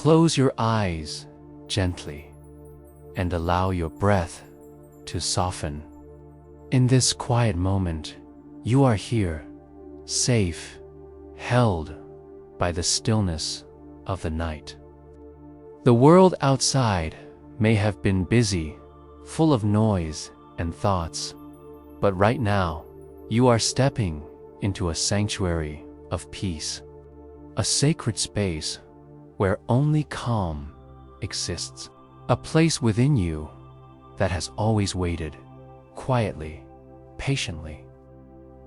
Close your eyes gently and allow your breath to soften. In this quiet moment, you are here, safe, held by the stillness of the night. The world outside may have been busy, full of noise and thoughts, but right now, you are stepping into a sanctuary of peace, a sacred space where only calm exists, a place within you that has always waited, quietly, patiently,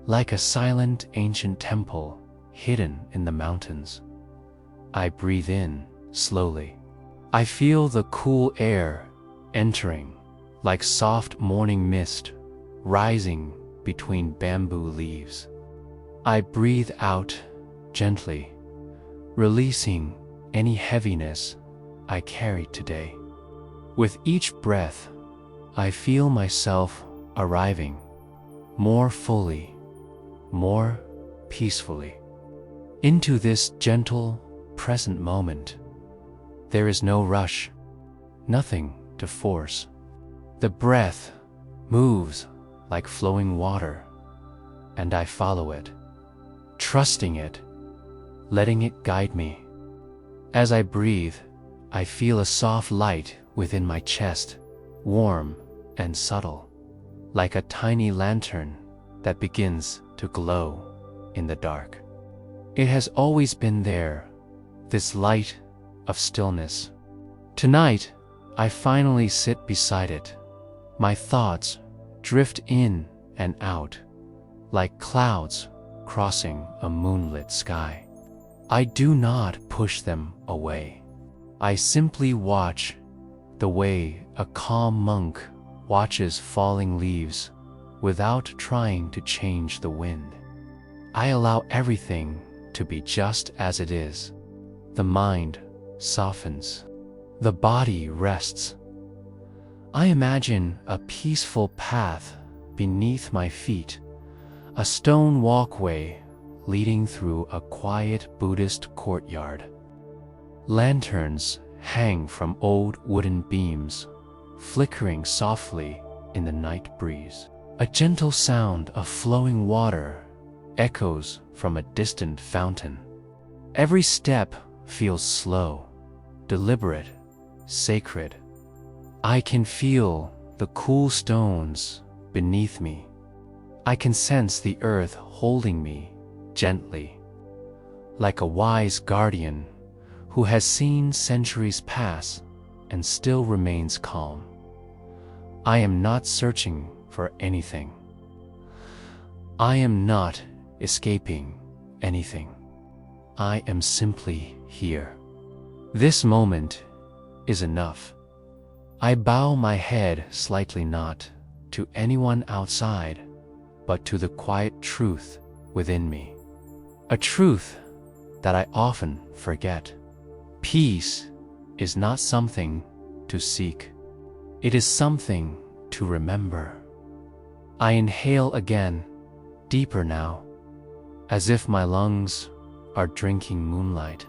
like a silent ancient temple hidden in the mountains. I breathe in slowly. I feel the cool air entering, like soft morning mist rising between bamboo leaves. I breathe out gently, releasing any heaviness I carried today. With each breath, I feel myself arriving more fully, more peacefully, into this gentle, present moment. There is no rush, nothing to force. The breath moves like flowing water, and I follow it, trusting it, letting it guide me. As I breathe, I feel a soft light within my chest, warm and subtle, like a tiny lantern that begins to glow in the dark. It has always been there, this light of stillness. Tonight, I finally sit beside it. My thoughts drift in and out, like clouds crossing a moonlit sky. I do not push them away. I simply watch the way a calm monk watches falling leaves without trying to change the wind. I allow everything to be just as it is. The mind softens. The body rests. I imagine a peaceful path beneath my feet, a stone walkway leading through a quiet Buddhist courtyard. Lanterns hang from old wooden beams, flickering softly in the night breeze. A gentle sound of flowing water echoes from a distant fountain. Every step feels slow, deliberate, sacred. I can feel the cool stones beneath me. I can sense the earth holding me gently, like a wise guardian who has seen centuries pass and still remains calm. I am not searching for anything. I am not escaping anything. I am simply here. This moment is enough. I bow my head slightly, not to anyone outside, but to the quiet truth within me. A truth that I often forget. Peace is not something to seek. It is something to remember. I inhale again, deeper now, as if my lungs are drinking moonlight.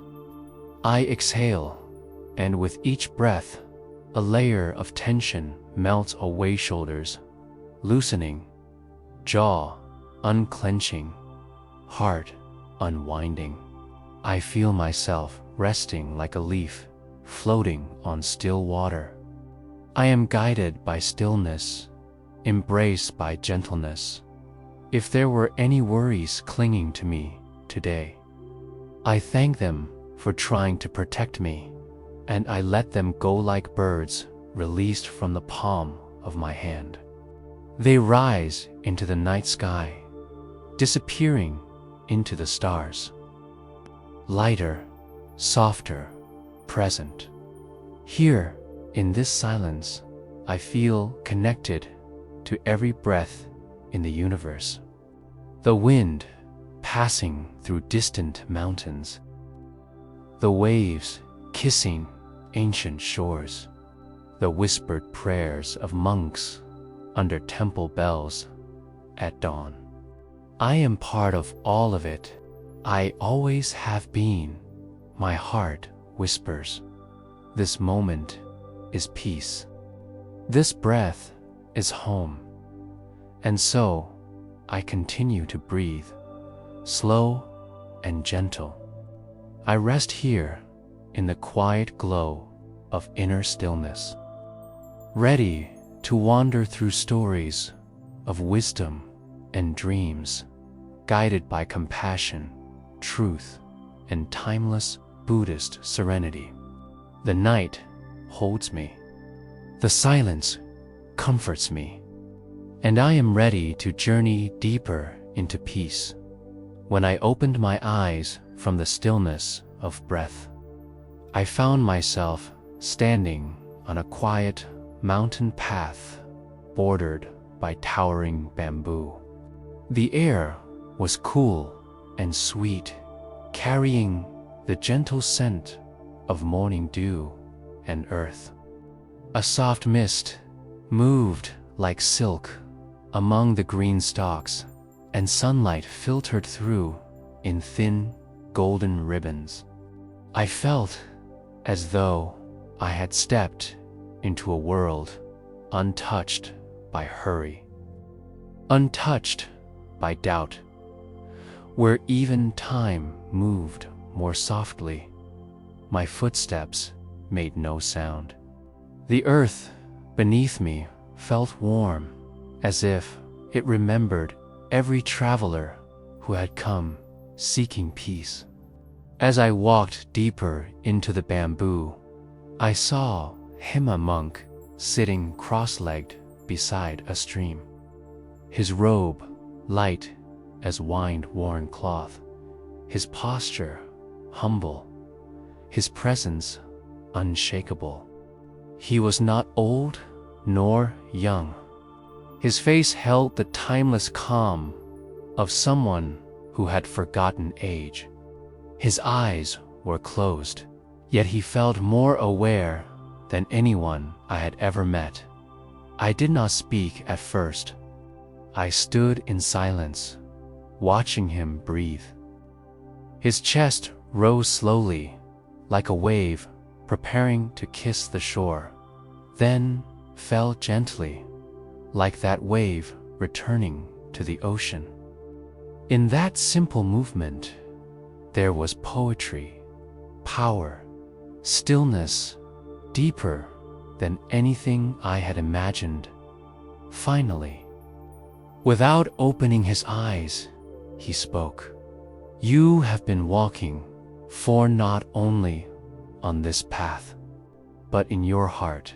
I exhale, and with each breath, a layer of tension melts away, shoulders loosening, jaw unclenching, heart unwinding. I feel myself resting like a leaf floating on still water. I am guided by stillness, embraced by gentleness. If there were any worries clinging to me today, I thank them for trying to protect me, and I let them go like birds released from the palm of my hand. They rise into the night sky, disappearing into the stars. Lighter, softer, present. Here, in this silence, I feel connected to every breath in the universe. The wind passing through distant mountains. The waves kissing ancient shores. The whispered prayers of monks under temple bells at dawn. I am part of all of it. I always have been, my heart whispers. This moment is peace. This breath is home. And so, I continue to breathe, slow and gentle. I rest here in the quiet glow of inner stillness, ready to wander through stories of wisdom and dreams, guided by compassion, truth, and timeless Buddhist serenity. The night holds me. The silence comforts me. And I am ready to journey deeper into peace. When I opened my eyes from the stillness of breath, I found myself standing on a quiet mountain path bordered by towering bamboo. The air was cool and sweet, carrying the gentle scent of morning dew and earth. A soft mist moved like silk among the green stalks, and sunlight filtered through in thin, golden ribbons. I felt as though I had stepped into a world untouched by hurry, untouched by doubt, where even time moved more softly. My footsteps made no sound. The earth beneath me felt warm, as if it remembered every traveler who had come seeking peace. As I walked deeper into the bamboo, I saw him, a monk, sitting cross-legged beside a stream. His robe light as wind-worn cloth, his posture humble, his presence unshakable. He was not old nor young. His face held the timeless calm of someone who had forgotten age. His eyes were closed, yet he felt more aware than anyone I had ever met. I did not speak at first. I stood in silence, watching him breathe. His chest rose slowly, like a wave preparing to kiss the shore, then fell gently, like that wave returning to the ocean. In that simple movement, there was poetry, power, stillness, deeper than anything I had imagined. Finally, without opening his eyes, he spoke. "You have been walking for not only on this path, but in your heart."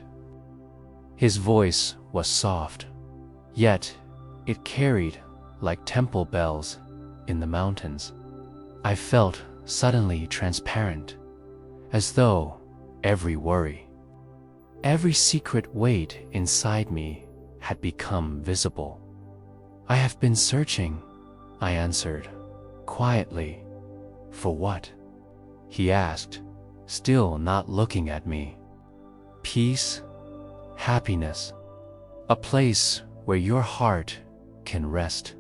His voice was soft, yet it carried like temple bells in the mountains. I felt suddenly transparent, as though every worry, every secret weight inside me had become visible. "I have been searching," I answered, quietly. "For what?" he asked, still not looking at me. "Peace, happiness, a place where your heart can rest."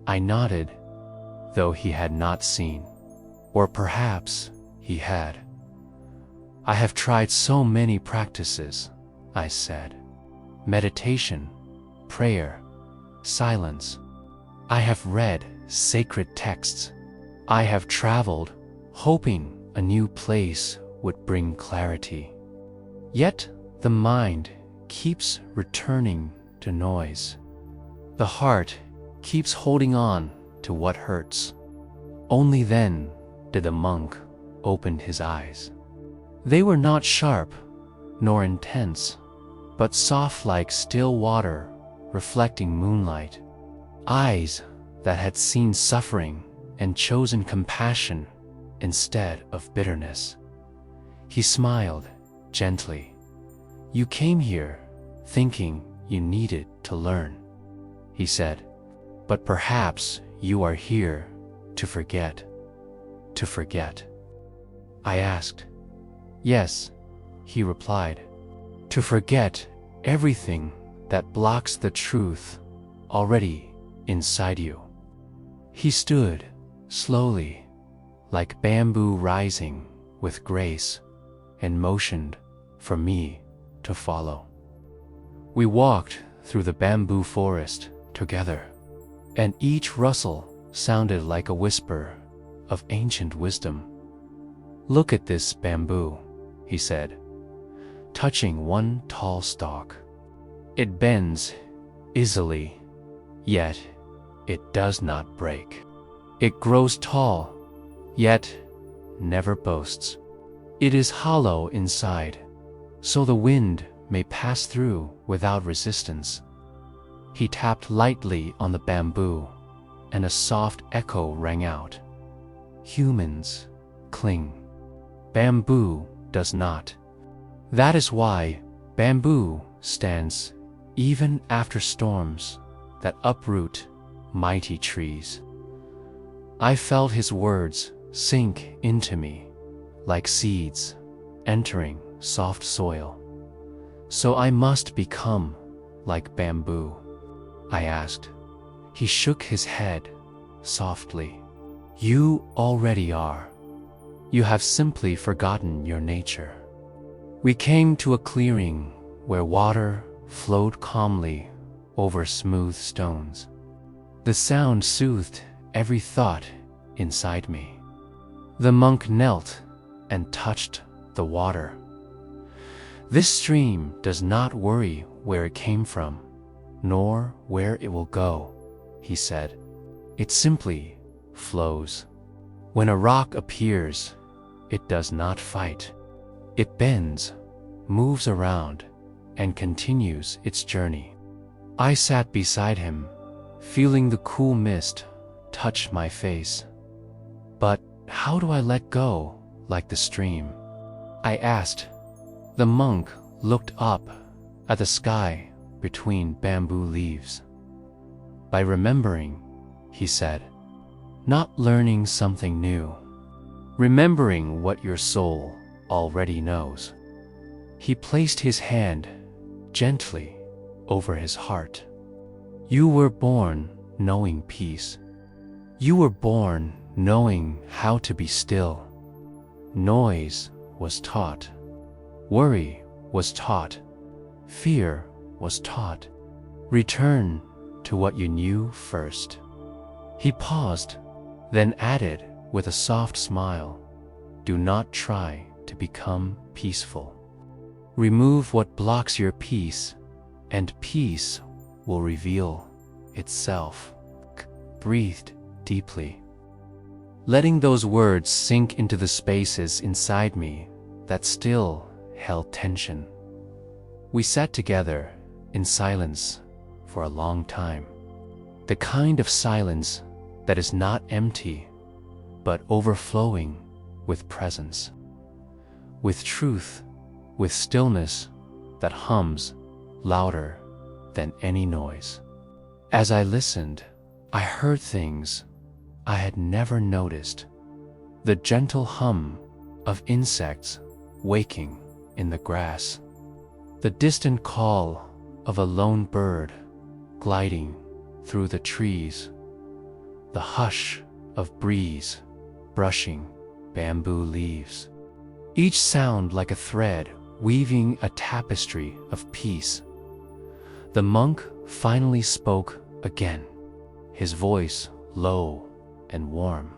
I nodded, though he had not seen. Or perhaps he had. "I have tried so many practices," I said. "Meditation, prayer, silence. I have read sacred texts. I have traveled, hoping a new place would bring clarity. Yet the mind keeps returning to noise. The heart keeps holding on to what hurts." Only then did the monk open his eyes. They were not sharp nor intense, but soft like still water reflecting moonlight. Eyes that had seen suffering and chosen compassion instead of bitterness. He smiled gently. "You came here thinking you needed to learn," he said, "but perhaps you are here to forget." "To forget?" I asked. "Yes," he replied, "to forget everything that blocks the truth already inside you." He stood slowly, like bamboo rising with grace, and motioned for me to follow. We walked through the bamboo forest together, and each rustle sounded like a whisper of ancient wisdom. "Look at this bamboo," he said, touching one tall stalk. "It bends easily, yet it does not break. It grows tall, yet never boasts. It is hollow inside, so the wind may pass through without resistance." He tapped lightly on the bamboo, and a soft echo rang out. "Humans cling. Bamboo does not. That is why bamboo stands even after storms that uproot mighty trees." I felt his words sink into me like seeds entering soft soil. "So I must become like bamboo?" I asked. He shook his head softly. "You already are. You have simply forgotten your nature." We came to a clearing where water flowed calmly over smooth stones. The sound soothed every thought inside me. The monk knelt and touched the water. "This stream does not worry where it came from, nor where it will go," he said. "It simply flows. When a rock appears, it does not fight. It bends, moves around, and continues its journey." I sat beside him, feeling the cool mist touch my face. "But how do I let go like the stream?" I asked. The monk looked up at the sky between bamboo leaves. "By remembering," he said, "not learning something new. Remembering what your soul already knows." He placed his hand gently over his heart. "You were born knowing peace. You were born knowing how to be still. Noise was taught. Worry was taught. Fear was taught. Return to what you knew first." He paused, then added with a soft smile, "Do not try to become peaceful. Remove what blocks your peace, and peace will reveal itself." Breathed deeply, letting those words sink into the spaces inside me that still held tension. We sat together in silence for a long time. The kind of silence that is not empty, but overflowing with presence, with truth, with stillness that hums louder than any noise. As I listened, I heard things I had never noticed. The gentle hum of insects waking in the grass, the distant call of a lone bird gliding through the trees, the hush of breeze brushing bamboo leaves, each sound like a thread weaving a tapestry of peace. The monk finally spoke again, his voice low and warm.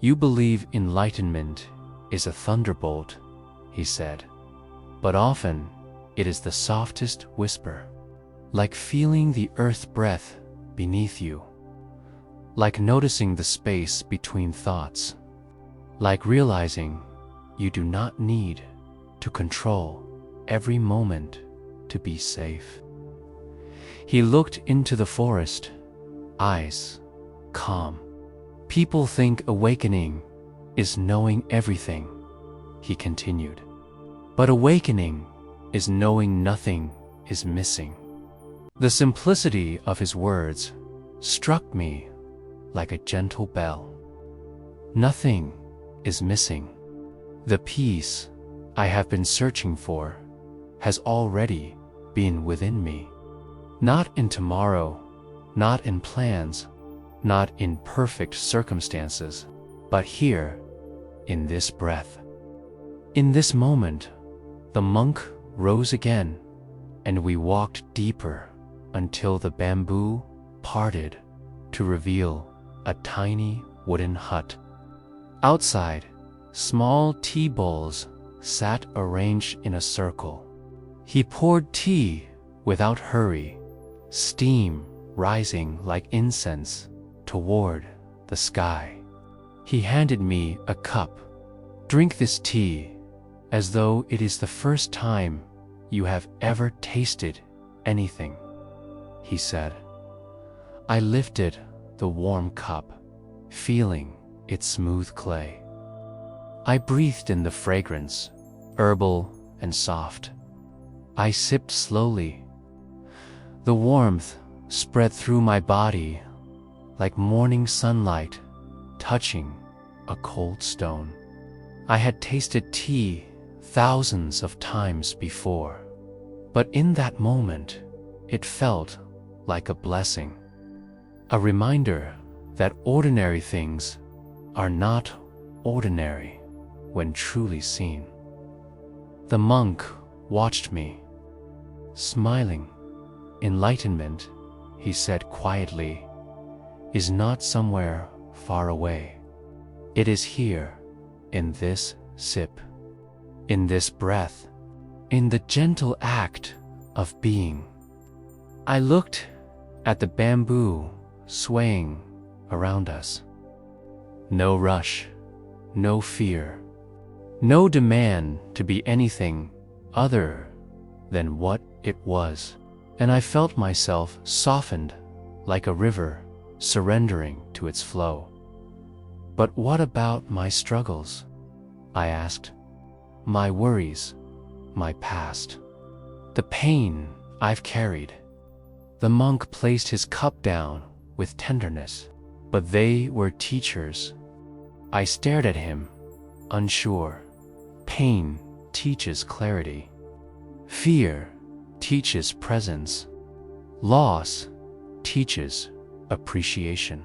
"You believe enlightenment is a thunderbolt," he said, "but often it is the softest whisper, like feeling the earth breath beneath you, like noticing the space between thoughts, like realizing you do not need to control every moment to be safe." He looked into the forest, eyes calm. "People think awakening is knowing everything," he continued. "But awakening is knowing nothing is missing." The simplicity of his words struck me like a gentle bell. Nothing is missing. The peace I have been searching for has already been within me. Not in tomorrow, not in plans, not in perfect circumstances, but here, in this breath. In this moment, the monk rose again, and we walked deeper until the bamboo parted to reveal a tiny wooden hut. Outside, small tea bowls sat arranged in a circle. He poured tea without hurry, steam rising like incense toward the sky. He handed me a cup. "Drink this tea as though it is the first time you have ever tasted anything," he said. I lifted the warm cup, feeling its smooth clay. I breathed in the fragrance, herbal and soft. I sipped slowly. The warmth spread through my body like morning sunlight touching a cold stone. I had tasted tea thousands of times before, but in that moment, it felt like a blessing, a reminder that ordinary things are not ordinary when truly seen. The monk watched me, smiling. "Enlightenment," he said quietly, "is not somewhere far away. It is here, in this sip, in this breath, in the gentle act of being." I looked at the bamboo swaying around us. No rush, no fear, no demand to be anything other than what it was, and I felt myself softened like a river surrendering to its flow. "But what about my struggles?" I asked. "My worries, my past, the pain I've carried." The monk placed his cup down with tenderness, but they were teachers. I stared at him, unsure. Pain teaches clarity. Fear teaches presence. Loss teaches appreciation.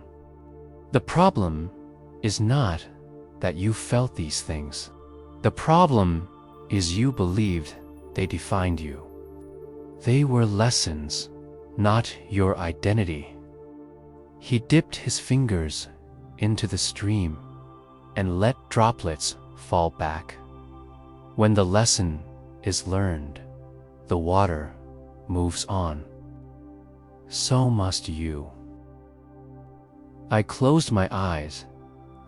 The problem is not that you felt these things. The problem is you believed they defined you. They were lessons, not your identity. He dipped his fingers into the stream and let droplets fall back. When the lesson is learned, the water moves on. So must you. I closed my eyes,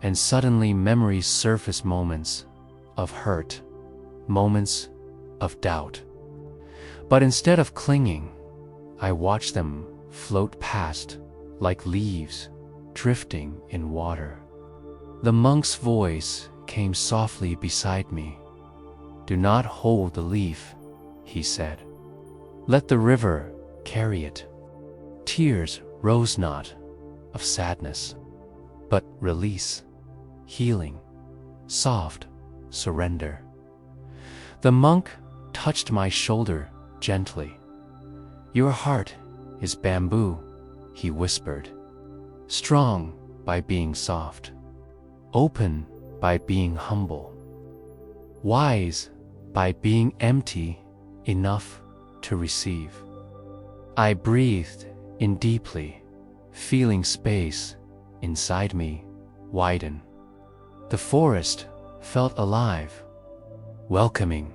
and suddenly memories surfaced, moments of hurt, moments of doubt. But instead of clinging, I watched them float past like leaves drifting in water. The monk's voice came softly beside me. "Do not hold the leaf," he said. "Let the river carry it." Tears rose not of sadness, but release, healing, soft surrender. The monk touched my shoulder gently. "Your heart is bamboo," he whispered, "strong by being soft, open by being humble, wise by being empty enough to receive." I breathed in deeply, feeling space inside me widen. The forest felt alive, welcoming.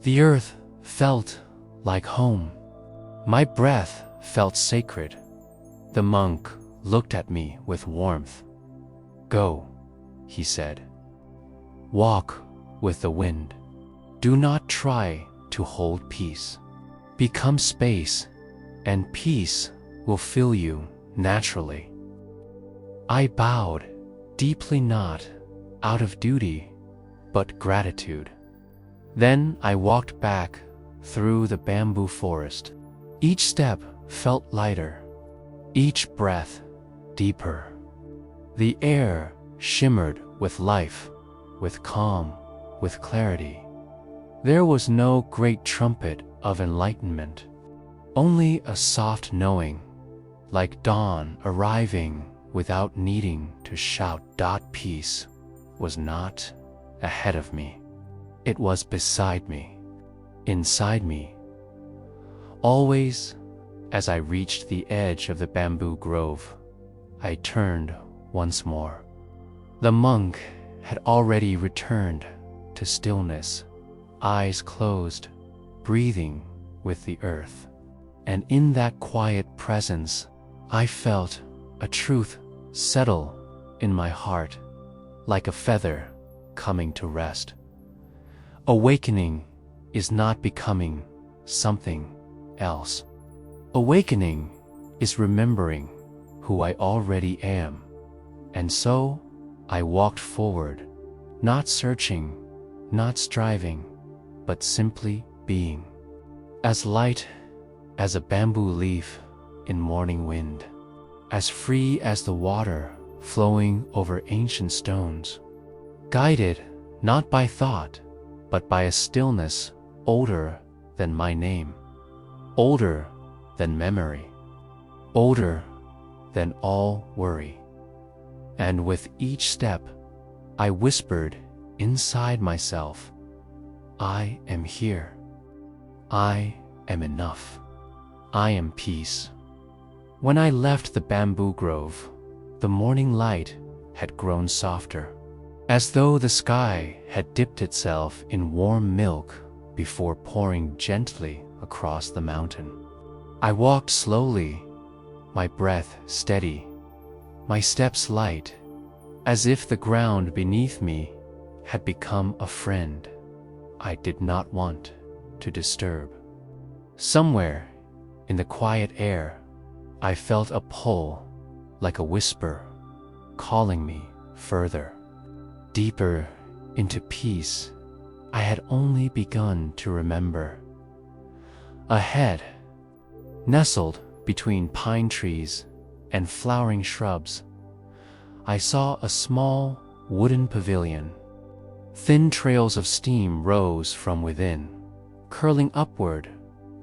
The earth felt like home. My breath felt sacred. The monk looked at me with warmth. "Go," he said. "Walk with the wind. Do not try to hold peace. Become space, and peace will fill you naturally." I bowed, deeply, not out of duty, but gratitude. Then I walked back through the bamboo forest. Each step felt lighter, each breath deeper. The air shimmered with life, with calm, with clarity. There was no great trumpet of enlightenment, only a soft knowing, like dawn arriving without needing to shout. Peace was not ahead of me. It was beside me, inside me. Always, as I reached the edge of the bamboo grove, I turned once more. The monk had already returned to stillness, eyes closed, breathing with the earth. And in that quiet presence, I felt a truth settle in my heart like a feather coming to rest. Awakening is not becoming something else. Awakening is remembering who I already am. And so I walked forward, not searching, not striving, but simply being. As light as a bamboo leaf in morning wind, as free as the water flowing over ancient stones, guided not by thought, but by a stillness older than my name, older than memory, older than all worry. And with each step, I whispered inside myself, I am here. I am enough. I am peace. When I left the bamboo grove, the morning light had grown softer, as though the sky had dipped itself in warm milk before pouring gently across the mountain. I walked slowly, my breath steady, my steps light, as if the ground beneath me had become a friend I did not want to disturb. Somewhere in the quiet air, I felt a pull, like a whisper, calling me further, deeper into peace I had only begun to remember. Ahead, nestled between pine trees and flowering shrubs, I saw a small wooden pavilion. Thin trails of steam rose from within, curling upward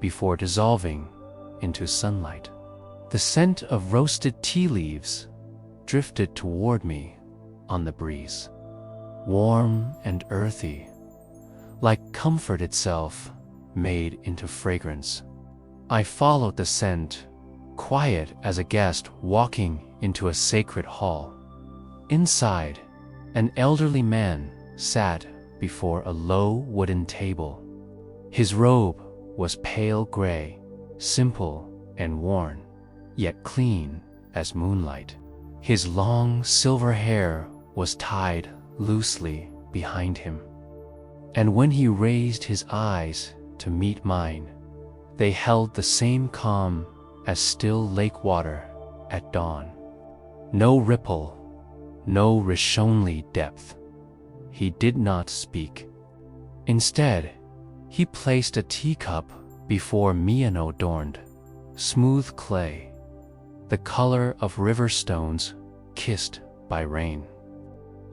before dissolving into sunlight. The scent of roasted tea leaves drifted toward me on the breeze, warm and earthy, like comfort itself made into fragrance. I followed the scent, quiet as a guest walking into a sacred hall. Inside, an elderly man sat before a low wooden table. His robe was pale gray, simple and worn, yet clean as moonlight. His long silver hair was tied loosely behind him, and when he raised his eyes to meet mine, they held the same calm as still lake water at dawn. No ripple, no Rishonli depth. He did not speak. Instead, he placed a teacup before Miyano-adorned, smooth clay, the color of river stones kissed by rain.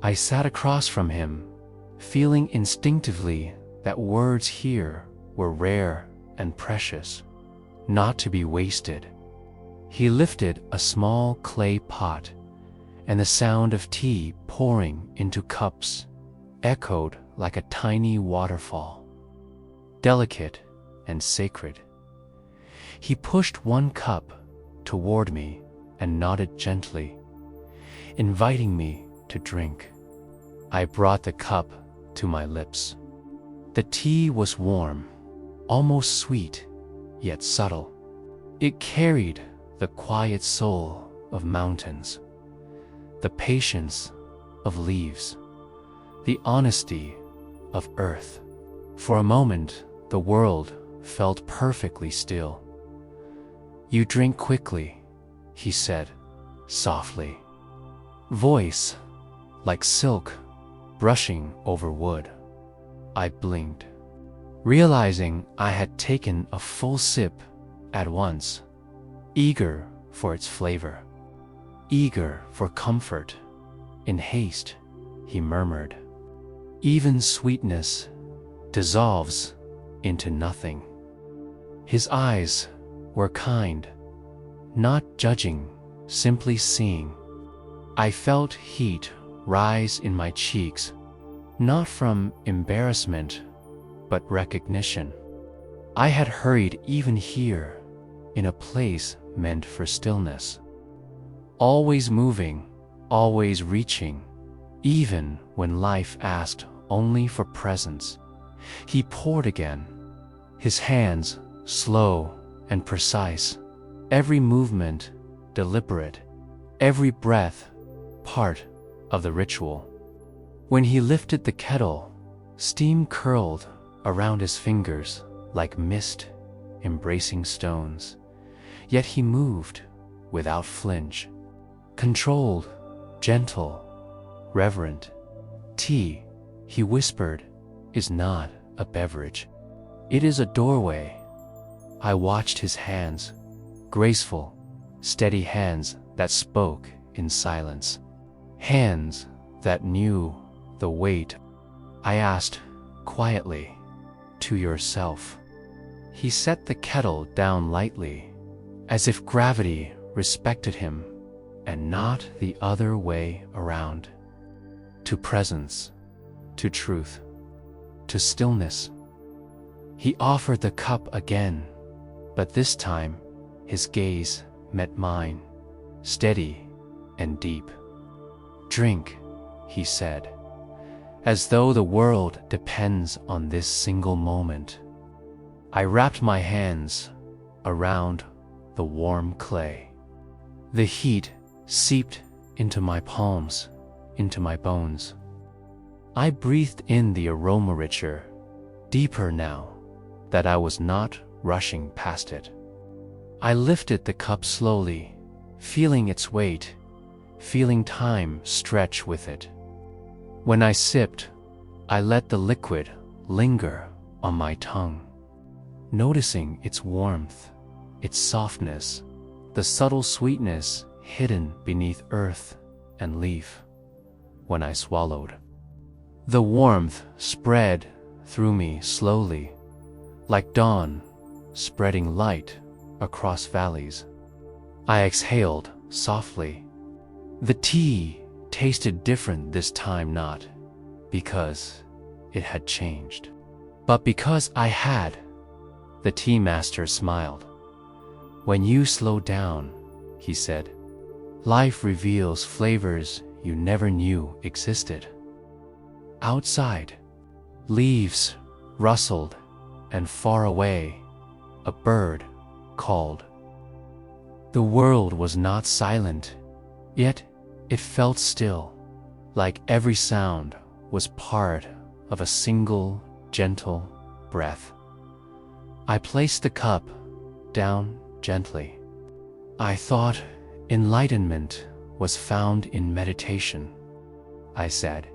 I sat across from him, feeling instinctively that words here were rare and precious, not to be wasted. He lifted a small clay pot, and the sound of tea pouring into cups echoed like a tiny waterfall, delicate and sacred. He pushed one cup toward me and nodded gently, inviting me to drink. I brought the cup to my lips. The tea was warm, almost sweet, yet subtle. It carried the quiet soul of mountains, the patience of leaves, the honesty of earth. For a moment, the world felt perfectly still. You drink quickly, he said, softly. Voice like silk brushing over wood. I blinked, realizing I had taken a full sip at once, eager for its flavor, eager for comfort. In haste, he murmured, even sweetness dissolves into nothing. His eyes were kind, not judging, simply seeing. I felt heat rise in my cheeks, not from embarrassment, but recognition. I had hurried even here, in a place meant for stillness. Always moving, always reaching, even when life asked only for presence. He poured again, his hands slow and precise, every movement deliberate, every breath part of the ritual. When he lifted the kettle, steam curled around his fingers like mist embracing stones. Yet he moved without flinch, controlled, gentle, reverent. Tea, he whispered, is not a beverage. It is a doorway. I watched his hands, graceful, steady hands that spoke in silence. Hands that knew the weight. I asked quietly, to yourself. He set the kettle down lightly, as if gravity respected him and not the other way around. To presence, to truth, to stillness. He offered the cup again, but this time his gaze met mine, steady and deep. Drink, he said, as though the world depends on this single moment. I wrapped my hands around the warm clay. The heat seeped into my palms, into my bones. I breathed in the aroma richer, deeper now that I was not rushing past it. I lifted the cup slowly, feeling its weight, feeling time stretch with it. When I sipped, I let the liquid linger on my tongue, noticing its warmth, its softness, the subtle sweetness hidden beneath earth and leaf. When I swallowed, the warmth spread through me slowly, like dawn spreading light across valleys. I exhaled softly. The tea tasted different this time, not because it had changed, but because I had. The tea master smiled. When you slow down, he said, life reveals flavors you never knew existed. Outside, leaves rustled, and far away, a bird called. The world was not silent, yet it felt still, like every sound was part of a single, gentle breath. I placed the cup down gently. I thought enlightenment was found in meditation, I said.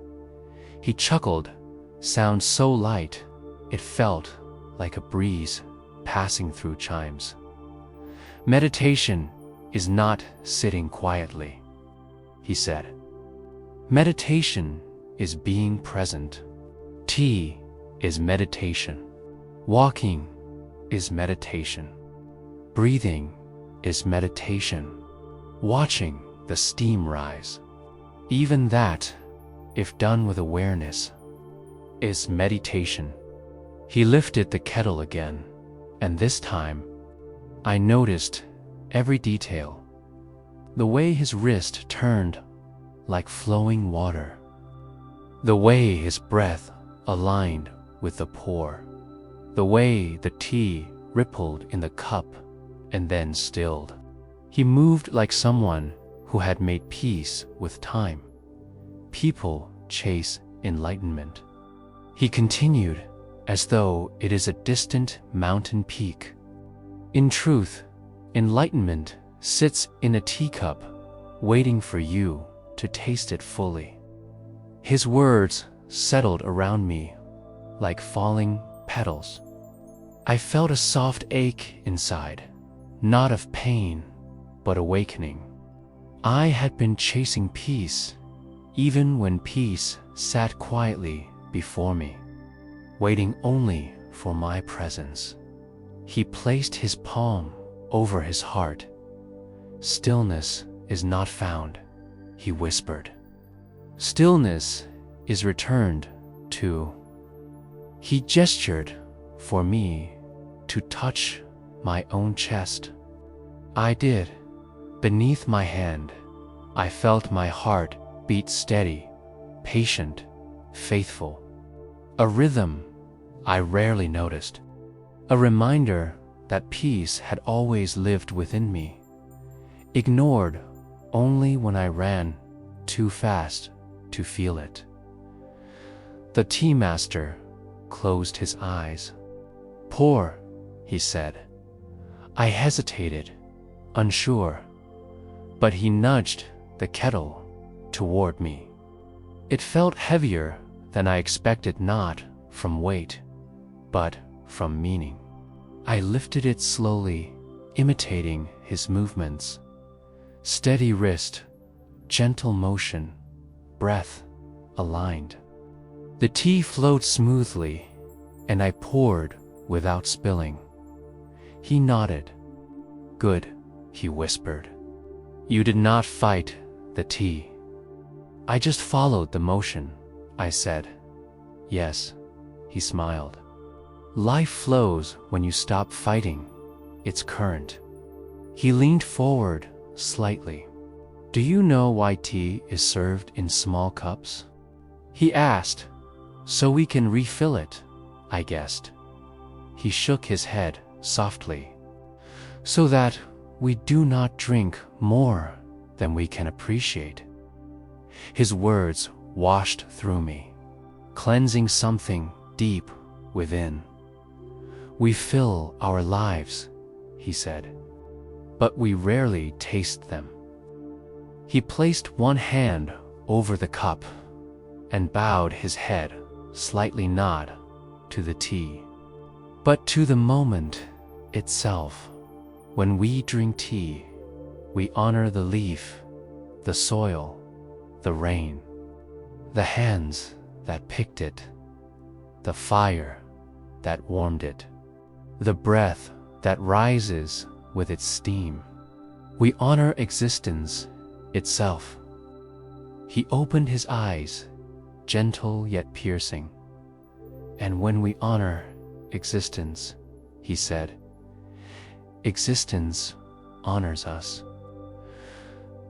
He chuckled, sound so light, it felt like a breeze passing through chimes. Meditation is not sitting quietly, he said. Meditation is being present. Tea is meditation. Walking is meditation. Breathing is meditation. Watching the steam rise, even that, if done with awareness, is meditation. He lifted the kettle again, and this time, I noticed every detail. The way his wrist turned like flowing water. The way his breath aligned with the pour. The way the tea rippled in the cup and then stilled. He moved like someone who had made peace with time. People chase enlightenment. He continued as though it is a distant mountain peak. In truth, enlightenment sits in a teacup, waiting for you to taste it fully. His words settled around me like falling petals. I felt a soft ache inside, not of pain, but awakening. I had been chasing peace, even when peace sat quietly before me, waiting only for my presence. He placed his palm over his heart. Stillness is not found, he whispered. Stillness is returned too. He gestured for me to touch my own chest. I did. Beneath my hand, I felt my heart beat steady, patient, faithful. A rhythm I rarely noticed. A reminder that peace had always lived within me, ignored only when I ran too fast to feel it. The tea master closed his eyes. "Pour," he said. I hesitated, unsure, but he nudged the kettle toward me. It felt heavier than I expected, not from weight, but from meaning. I lifted it slowly, imitating his movements. Steady wrist, gentle motion, breath aligned. The tea flowed smoothly, and I poured without spilling. He nodded. "Good," he whispered. "You did not fight the tea." "I just followed the motion," I said. "Yes," he smiled. "Life flows when you stop fighting its current." He leaned forward slightly. "Do you know why tea is served in small cups?" he asked. "So we can refill it," I guessed. He shook his head softly. "So that we do not drink more than we can appreciate." His words washed through me, cleansing something deep within. "We fill our lives," he said, "but we rarely taste them." He placed one hand over the cup and bowed his head, slightly nod to the tea. "But to the moment itself, when we drink tea, we honor the leaf, the soil, the rain, the hands that picked it, the fire that warmed it, the breath that rises with its steam. We honor existence itself." He opened his eyes, gentle yet piercing. "And when we honor existence," he said, "existence honors us."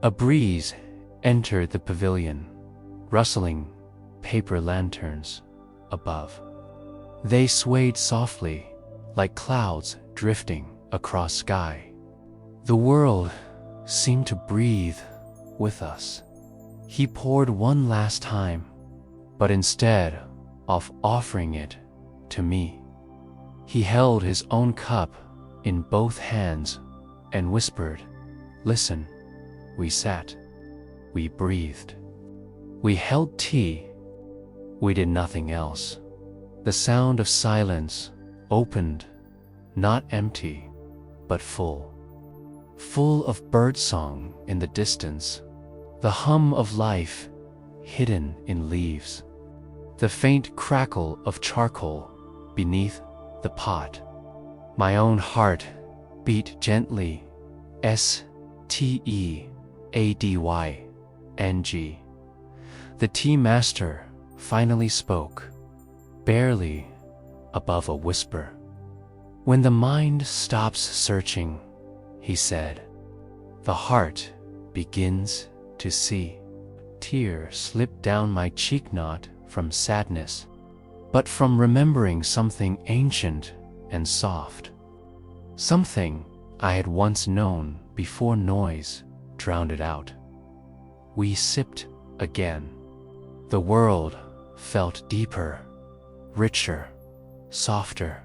A breeze entered the pavilion, rustling paper lanterns above. They swayed softly, like clouds drifting across sky. The world seemed to breathe with us. He poured one last time, but instead of offering it to me, he held his own cup in both hands and whispered, "Listen." We sat. We breathed. We held tea. We did nothing else. The sound of silence opened, not empty, but full. Full of birdsong in the distance, the hum of life hidden in leaves, the faint crackle of charcoal beneath the pot. My own heart beat gently, steadyng. The tea master finally spoke, barely above a whisper. "When the mind stops searching," he said, "the heart begins to see." Tear slipped down my cheek, not from sadness, but from remembering something ancient and soft. Something I had once known before noise drowned it out. We sipped again. The world felt deeper, richer, softer.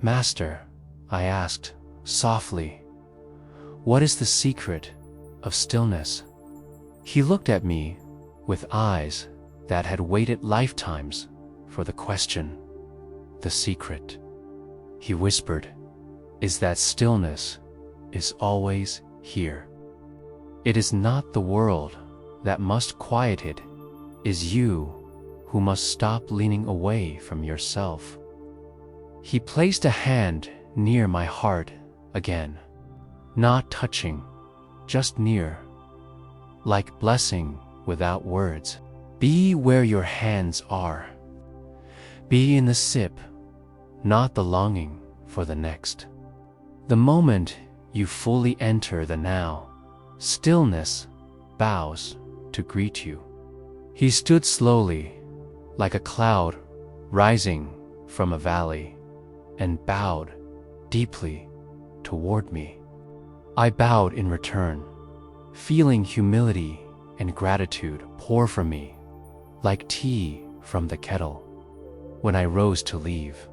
"Master," I asked softly, "what is the secret of stillness?" He looked at me with eyes that had waited lifetimes for the question. "The secret," he whispered, "is that stillness is always here. It is not the world that must quiet it, is you who must stop leaning away from yourself." He placed a hand near my heart again, not touching, just near, like blessing without words. "Be where your hands are." Be in the sip, not the longing for the next. The moment you fully enter the now, stillness bows to greet you. He stood slowly, like a cloud rising from a valley, and bowed deeply toward me. I bowed in return, feeling humility and gratitude pour from me, like tea from the kettle. When I rose to leave,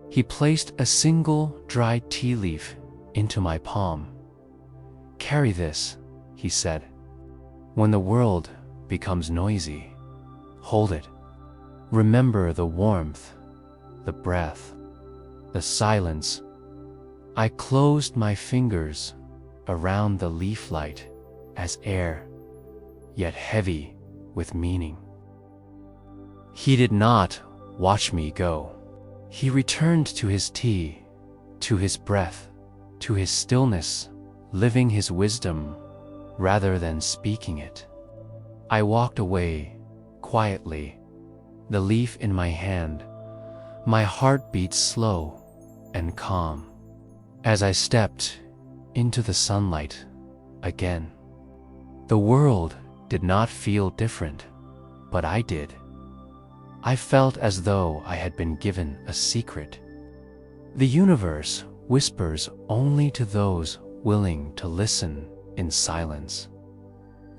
he placed a single dried tea leaf into my palm. "Carry this," he said. "When the world becomes noisy, hold it. Remember the warmth, the breath, the silence." I closed my fingers around the leaf light as air, yet heavy with meaning. He did not watch me go. He returned to his tea, to his breath, to his stillness, living his wisdom rather than speaking it. I walked away quietly, the leaf in my hand, my heart beat slow and calm. As I stepped into the sunlight again, the world did not feel different, but I did. I felt as though I had been given a secret. The universe whispers only to those willing to listen in silence.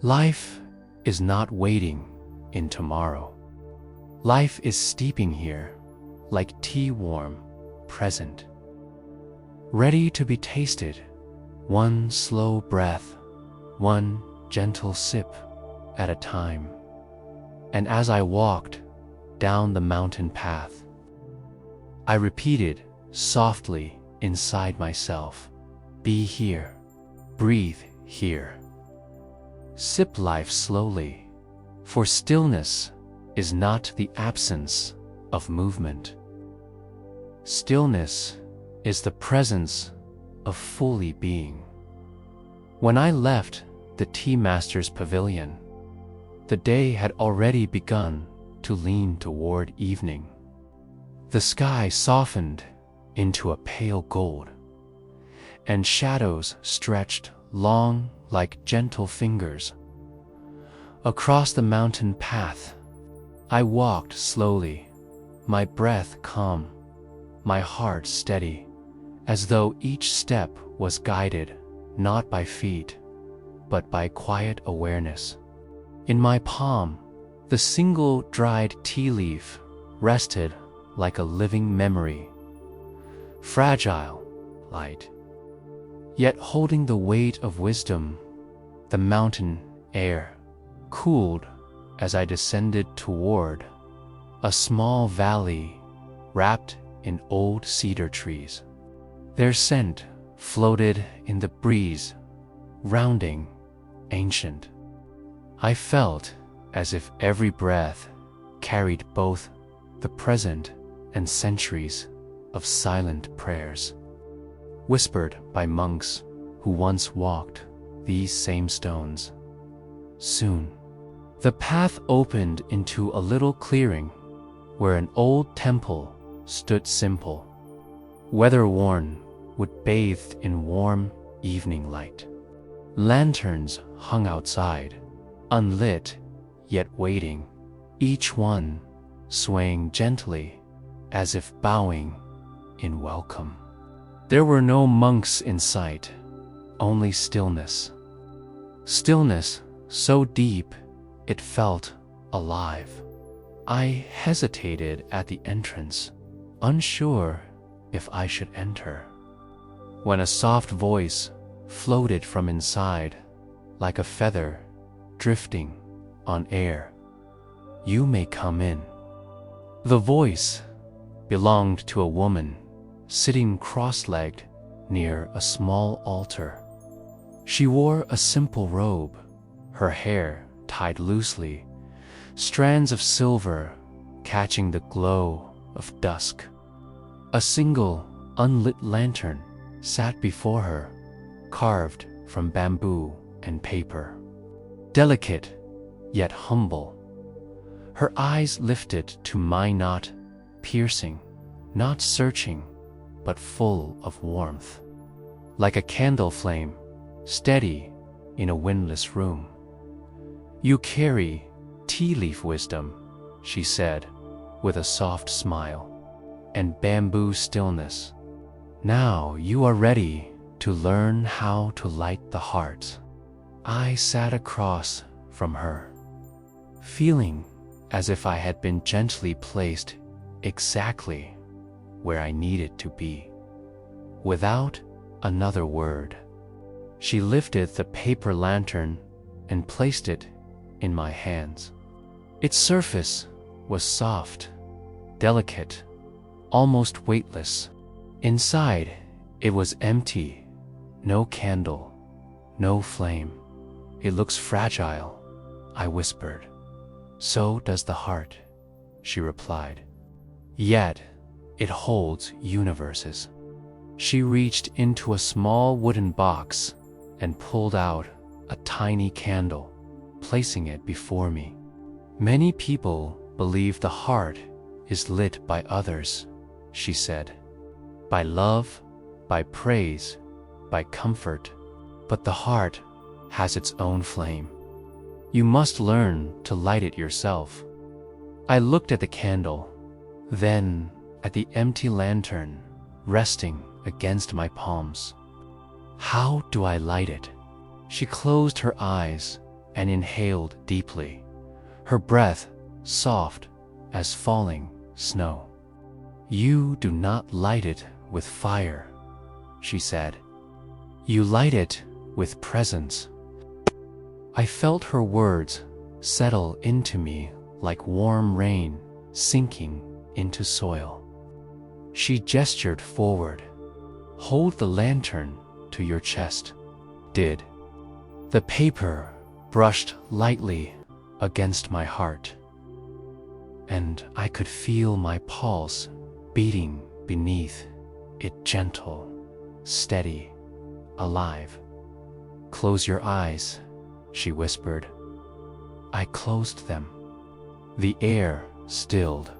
Life is not waiting in tomorrow. Life is steeping here, like tea warm, present, ready to be tasted, one slow breath, one gentle sip at a time. And as I walked down the mountain path, I repeated softly inside myself, "Be here, breathe here. Sip life slowly, for stillness is not the absence of movement. Stillness is the presence of fully being." When I left the tea master's pavilion, the day had already begun to lean toward evening. The sky softened into a pale gold, and shadows stretched long like gentle fingers. Across the mountain path, I walked slowly, my breath calm, my heart steady, as though each step was guided not by feet, but by quiet awareness. In my palm, the single dried tea leaf rested like a living memory, fragile, light, yet holding the weight of wisdom. The mountain air cooled as I descended toward a small valley wrapped in old cedar trees. Their scent floated in the breeze, rounding, ancient. I felt as if every breath carried both the present and centuries of silent prayers, whispered by monks who once walked these same stones. Soon, the path opened into a little clearing where an old temple stood simple, weather-worn, but bathed in warm evening light. Lanterns hung outside, unlit yet waiting, each one swaying gently as if bowing in welcome. There were no monks in sight, only stillness. Stillness so deep it felt alive. I hesitated at the entrance, unsure if I should enter, when a soft voice floated from inside, like a feather drifting on air. "You may come in." The voice belonged to a woman sitting cross-legged near a small altar. She wore a simple robe, her hair tied loosely, strands of silver catching the glow of dusk. A single unlit lantern sat before her, carved from bamboo and paper. Delicate, yet humble, her eyes lifted to mine not piercing, not searching, but full of warmth. Like a candle flame, steady in a windless room. "You carry tea leaf wisdom," she said, with a soft smile, "and bamboo stillness. Now you are ready to learn how to light the heart." I sat across from her, feeling as if I had been gently placed exactly where I needed to be. Without another word, she lifted the paper lantern and placed it in my hands. Its surface was soft, delicate, almost weightless. Inside, it was empty, no candle, no flame. "It looks fragile," I whispered. "So does the heart," she replied. "Yet, it holds universes." She reached into a small wooden box and pulled out a tiny candle, placing it before me. "Many people believe the heart is lit by others," she said. "By love, by praise, by comfort. But the heart has its own flame. You must learn to light it yourself." I looked at the candle, then at the empty lantern resting against my palms. "How do I light it?" She closed her eyes and inhaled deeply, her breath soft as falling snow. "You do not light it with fire," she said. "You light it with presence." I felt her words settle into me like warm rain sinking into soil. She gestured forward. "Hold the lantern to your chest." Did. The paper brushed lightly against my heart, and I could feel my pulse beating beneath it, gentle, steady, alive. "Close your eyes," she whispered. I closed them. The air stilled.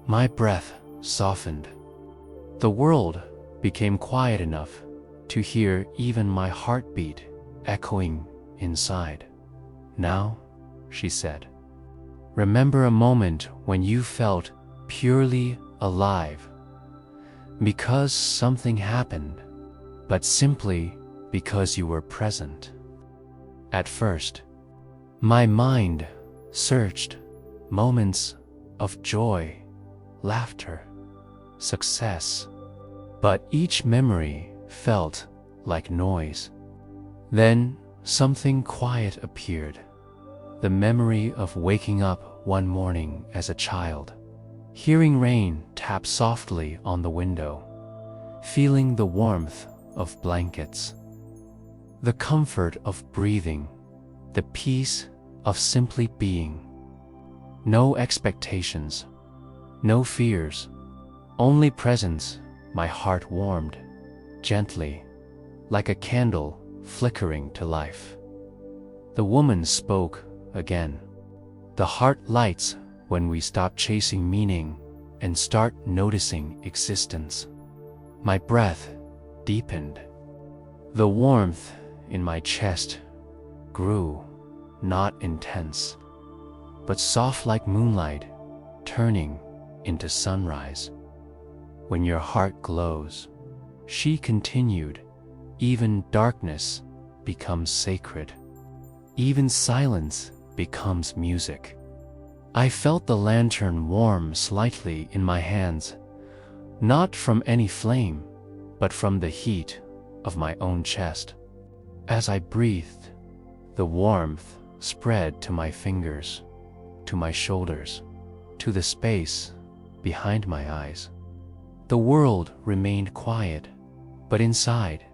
My breath softened. The world became quiet enough to hear even my heartbeat echoing inside. "Now," she said, "remember a moment when you felt purely alive. Because something happened, but simply because you were present." At first, my mind searched moments of joy, laughter, success, but each memory felt like noise. Then something quiet appeared, the memory of waking up one morning as a child, hearing rain tap softly on the window, feeling the warmth of blankets, the comfort of breathing, the peace of simply being. No expectations, no fears, only presence. My heart warmed, gently, like a candle flickering to life. The woman spoke again. "The heart lights when we stop chasing meaning and start noticing existence." My breath deepened. The warmth in my chest grew, not intense, but soft like moonlight turning into sunrise. "When your heart glows," she continued, "even darkness becomes sacred. Even silence becomes music." I felt the lantern warm slightly in my hands, not from any flame, but from the heat of my own chest. As I breathed, the warmth spread to my fingers, to my shoulders, to the space behind my eyes. The world remained quiet, but inside,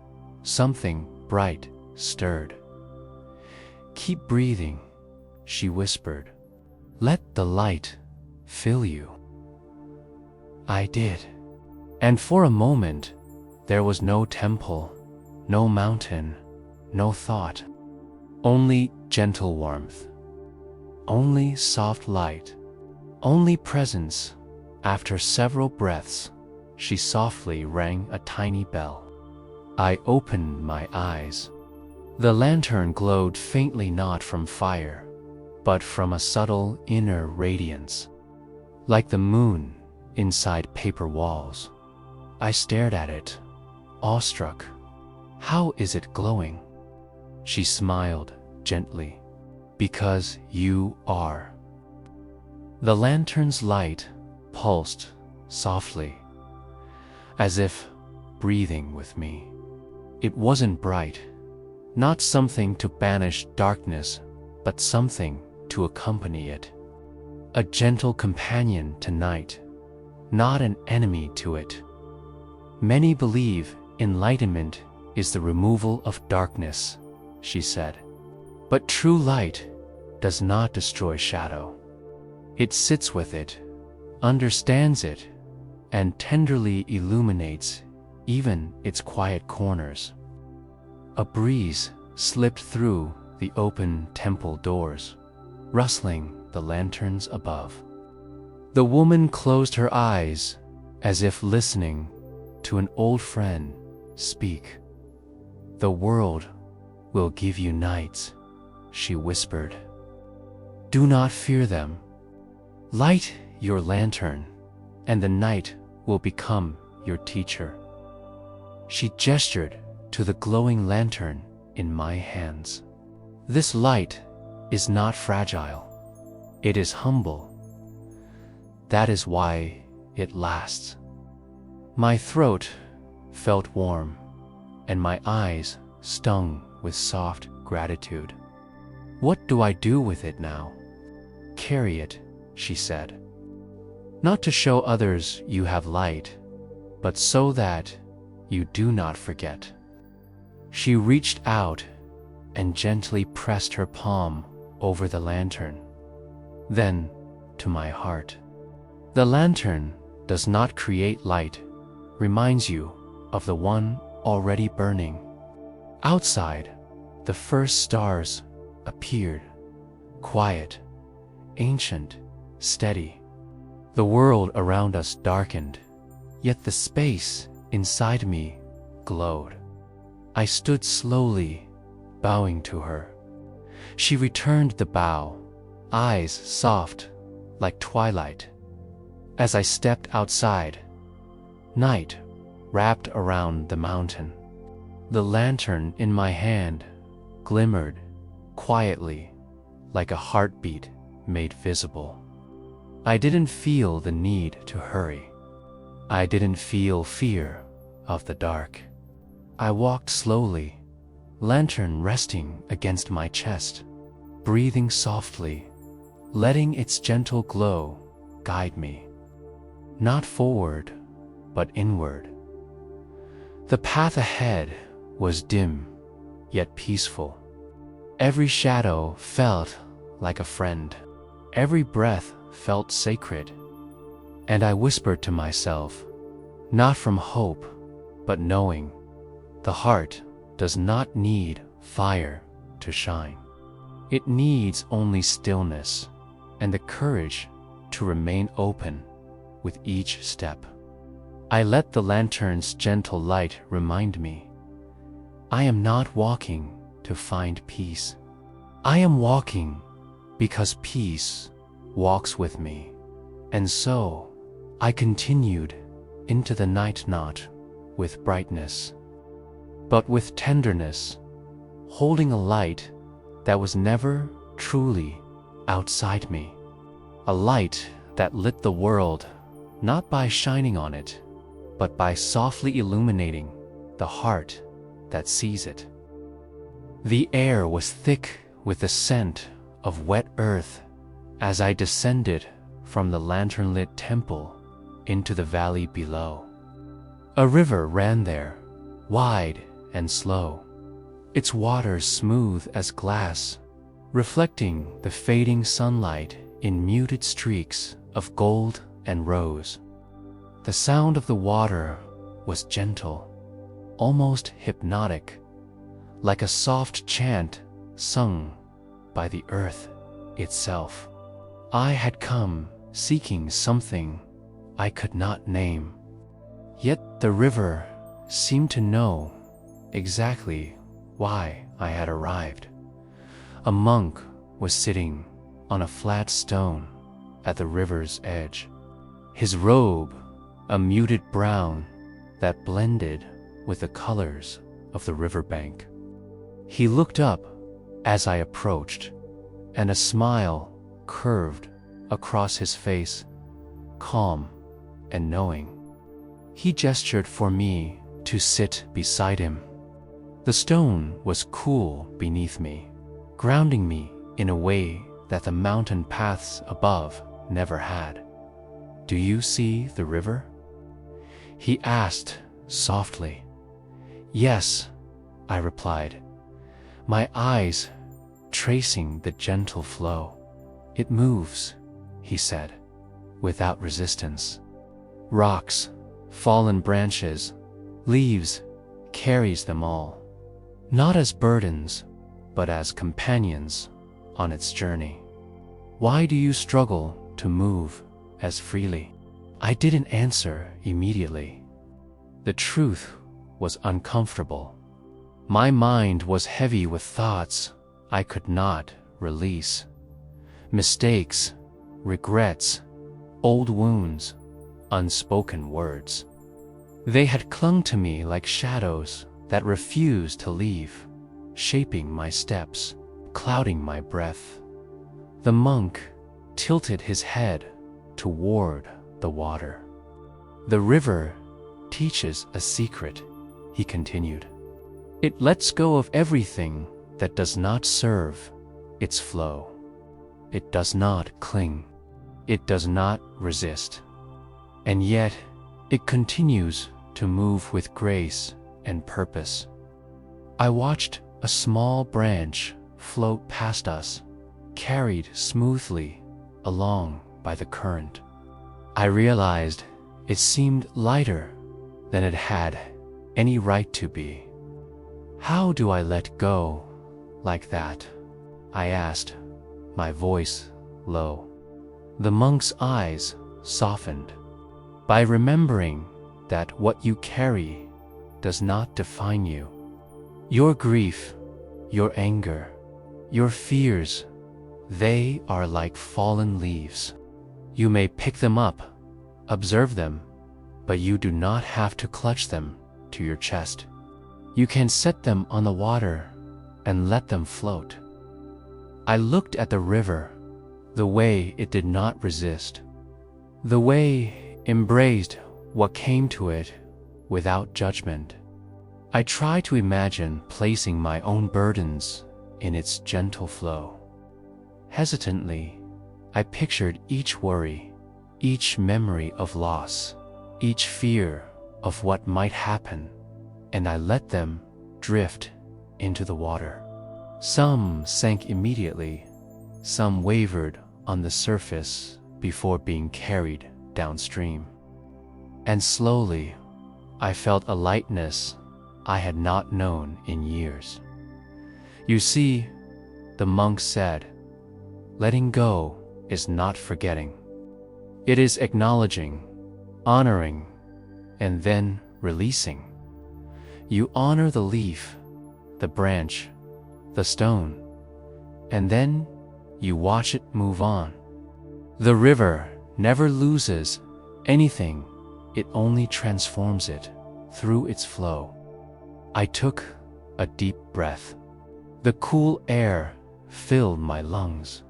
something bright stirred. "Keep breathing," she whispered. "Let the light fill you." I did. And for a moment, there was no temple, no mountain, no thought. Only gentle warmth. Only soft light. Only presence After several breaths, she softly rang a tiny bell. I opened my eyes. The lantern glowed faintly, not from fire, but from a subtle inner radiance, like the moon inside paper walls. I stared at it, awestruck. "How is it glowing?" She smiled gently. "Because you are." The lantern's light pulsed softly, as if breathing with me. It wasn't bright, not something to banish darkness, but something to accompany it. A gentle companion to night, not an enemy to it. Many believe enlightenment is the removal of darkness, she said. But true light does not destroy shadow. It sits with it, understands it, and tenderly illuminates even its quiet corners. A breeze slipped through the open temple doors, rustling the lanterns above. The woman closed her eyes as if listening to an old friend speak. "The world will give you nights," she whispered. "Do not fear them. Light your lantern, and the night will become your teacher." She gestured to the glowing lantern in my hands. "This light is not fragile. It is humble. That is why it lasts." My throat felt warm, and my eyes stung with soft gratitude. "What do I do with it now?" "Carry it," she said. "Not to show others you have light, but so that you do not forget." She reached out and gently pressed her palm over the lantern, then to my heart. The lantern does not create light, reminds you of the one already burning. Outside, the first stars appeared, quiet, ancient, steady. The world around us darkened, yet the space inside me glowed. I stood slowly, bowing to her. She returned the bow, eyes soft like twilight. As I stepped outside, night wrapped around the mountain. The lantern in my hand glimmered quietly, like a heartbeat made visible. I didn't feel the need to hurry. I didn't feel fear of the dark. I walked slowly, lantern resting against my chest, breathing softly, letting its gentle glow guide me. Not forward, but inward. The path ahead was dim, yet peaceful. Every shadow felt like a friend. Every breath felt sacred. And I whispered to myself, not from hope, but knowing, the heart does not need fire to shine. It needs only stillness and the courage to remain open with each step. I let the lantern's gentle light remind me, I am not walking to find peace. I am walking because peace walks with me. And so I continued into the night, not with brightness, but with tenderness, holding a light that was never truly outside me. A light that lit the world, not by shining on it, but by softly illuminating the heart that sees it. The air was thick with the scent of wet earth as I descended from the lantern-lit temple into the valley below. A river ran there, wide and slow, its waters smooth as glass, reflecting the fading sunlight in muted streaks of gold and rose. The sound of the water was gentle, almost hypnotic, like a soft chant sung by the earth itself. I had come seeking something I could not name. Yet the river seemed to know exactly why I had arrived. A monk was sitting on a flat stone at the river's edge. His robe, a muted brown that blended with the colors of the riverbank. He looked up as I approached, and a smile curved across his face, calm and knowing. He gestured for me to sit beside him. The stone was cool beneath me, grounding me in a way that the mountain paths above never had. "Do you see the river?" he asked softly. "Yes," I replied, my eyes tracing the gentle flow. "It moves," he said, without resistance. "Rocks, fallen branches, leaves, carries them all, not as burdens, but as companions on its journey. Why do you struggle to move as freely?" I didn't answer immediately. The truth was uncomfortable. My mind was heavy with thoughts I could not release. Mistakes, regrets, old wounds, unspoken words. They had clung to me like shadows that refused to leave, shaping my steps, clouding my breath. The monk tilted his head toward the water. "The river teaches a secret," he continued. "It lets go of everything that does not serve its flow. It does not cling. It does not resist. And yet, it continues to move with grace and purpose." I watched a small branch float past us, carried smoothly along by the current. I realized it seemed lighter than it had any right to be. "How do I let go like that?" I asked, my voice low. The monk's eyes softened. "By remembering that what you carry does not define you. Your grief, your anger, your fears, they are like fallen leaves. You may pick them up, observe them, but you do not have to clutch them to your chest. You can set them on the water and let them float." I looked at the river, the way it did not resist, the way embraced what came to it without judgment. I tried to imagine placing my own burdens in its gentle flow. Hesitantly, I pictured each worry, each memory of loss, each fear of what might happen, and I let them drift into the water. Some sank immediately, some wavered on the surface before being carried downstream. And slowly, I felt a lightness I had not known in years. "You see," the monk said, "letting go is not forgetting. It is acknowledging, honoring, and then releasing. You honor the leaf, the branch, the stone, and then you watch it move on. The river never loses anything, it only transforms it through its flow." I took a deep breath. The cool air filled my lungs,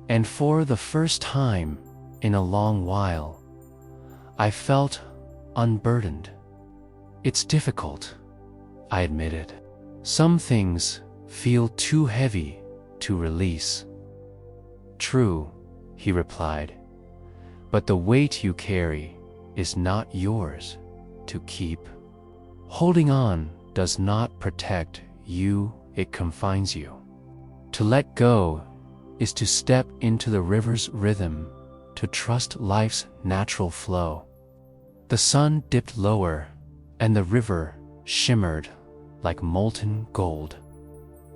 and for the first time in a long while, I felt unburdened. "It's difficult," I admitted. "Some things feel too heavy to release." "True," he replied, "but the weight you carry is not yours to keep. Holding on does not protect you, it confines you. To let go is to step into the river's rhythm, to trust life's natural flow." The sun dipped lower, and the river shimmered like molten gold.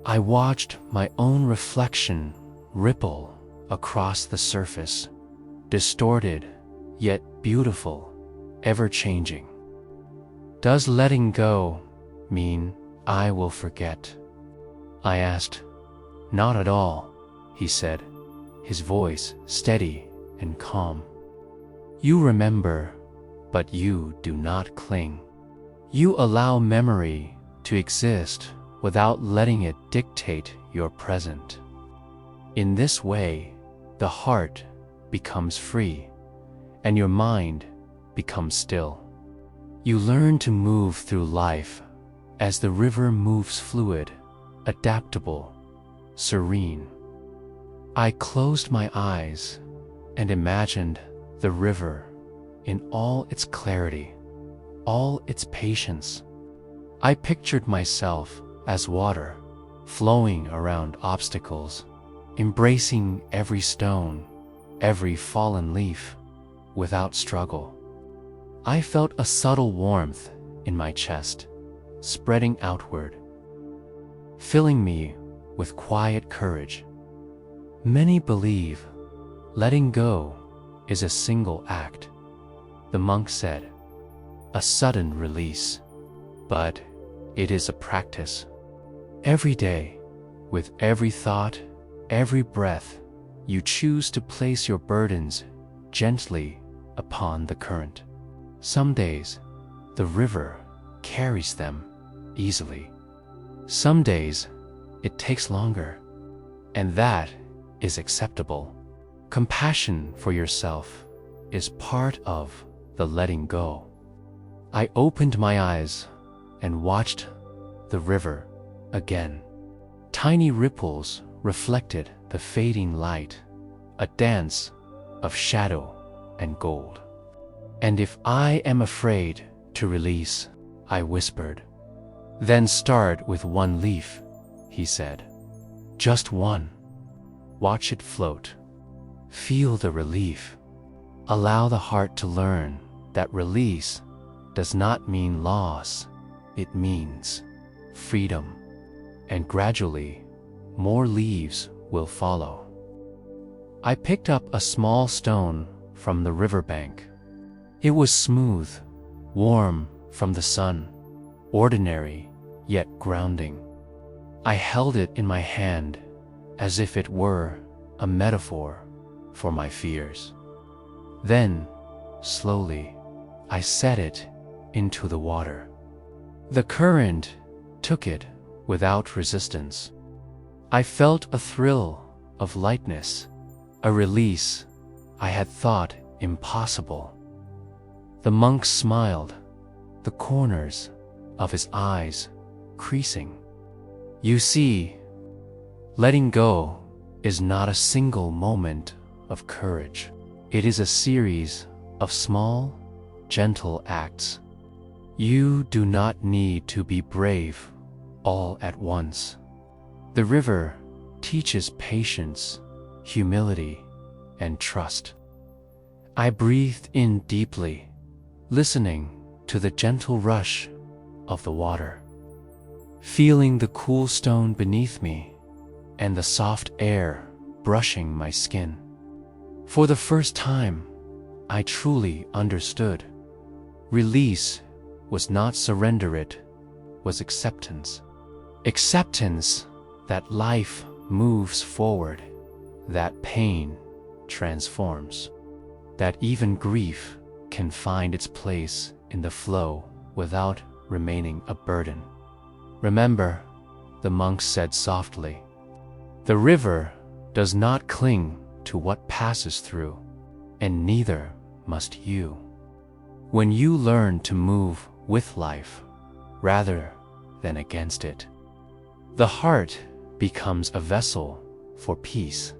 I watched my own reflection ripple across the surface, distorted yet beautiful, ever-changing. Does letting go mean I will forget? I asked. Not at all, he said, his voice steady and calm. You remember, but you do not cling. You allow memory to exist without letting it dictate your present. In this way, the heart becomes free, and your mind becomes still. You learn to move through life as the river moves, fluid, adaptable, serene. I closed my eyes and imagined the river in all its clarity, all its patience. I pictured myself as water, flowing around obstacles, embracing every stone, every fallen leaf, without struggle. I felt a subtle warmth in my chest, spreading outward, filling me with quiet courage. Many believe letting go is a single act, the monk said, a sudden release. But it is a practice. Every day, with every thought, every breath, you choose to place your burdens gently upon the current. Some days, the river carries them easily. Some days, it takes longer, and that is acceptable. Compassion for yourself is part of the letting go. I opened my eyes and watched the river again. Tiny ripples reflected the fading light, a dance of shadow and gold. And if I am afraid to release, I whispered. Then start with one leaf, he said. Just one. Watch it float. Feel the relief. Allow the heart to learn that release does not mean loss. It means freedom. And gradually, more leaves will follow. I picked up a small stone from the riverbank. It was smooth, warm from the sun, ordinary yet grounding. I held it in my hand as if it were a metaphor for my fears. Then, slowly, I set it into the water. The current took it without resistance. I felt a thrill of lightness, a release I had thought impossible. The monk smiled, the corners of his eyes creasing. You see, letting go is not a single moment of courage. It is a series of small, gentle acts. You do not need to be brave all at once. The river teaches patience, humility, and trust. I breathed in deeply, listening to the gentle rush of the water, feeling the cool stone beneath me and the soft air brushing my skin. For the first time, I truly understood. Release was not surrender, it was acceptance. Acceptance that life moves forward, that pain transforms, that even grief can find its place in the flow without remaining a burden. Remember, the monk said softly, the river does not cling to what passes through, and neither must you. When you learn to move with life rather than against it, the heart becomes a vessel for peace,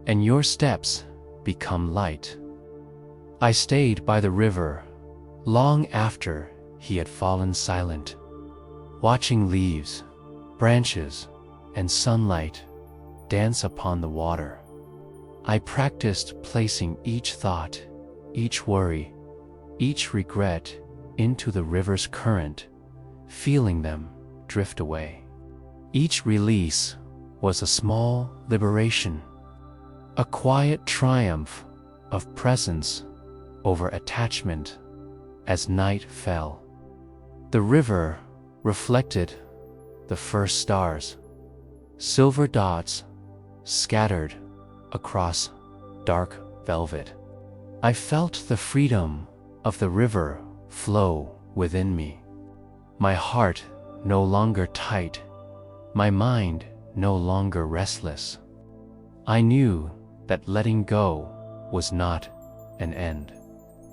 and your steps become light. I stayed by the river long after he had fallen silent, watching leaves, branches, and sunlight dance upon the water. I practiced placing each thought, each worry, each regret into the river's current, feeling them drift away. Each release was a small liberation, a quiet triumph of presence over attachment as night fell. The river reflected the first stars, silver dots scattered across dark velvet. I felt the freedom of the river flow within me. My heart no longer tight, my mind no longer restless. I knew that letting go was not an end,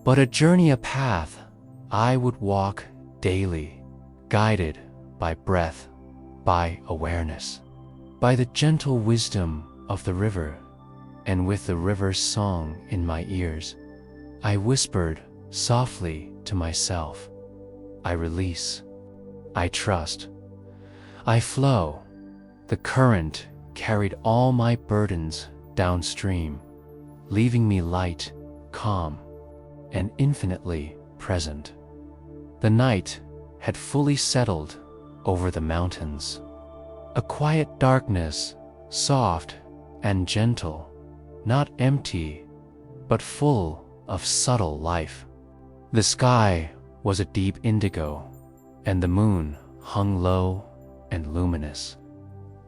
but a journey, a path I would walk daily, guided by breath, by awareness, by the gentle wisdom of the river, and with the river's song in my ears, I whispered softly to myself, I release, I trust, I flow. The current carried all my burdens downstream, leaving me light, calm, and infinitely present. The night had fully settled over the mountains. A quiet darkness, soft and gentle, not empty, but full of subtle life. The sky was a deep indigo, and the moon hung low and luminous,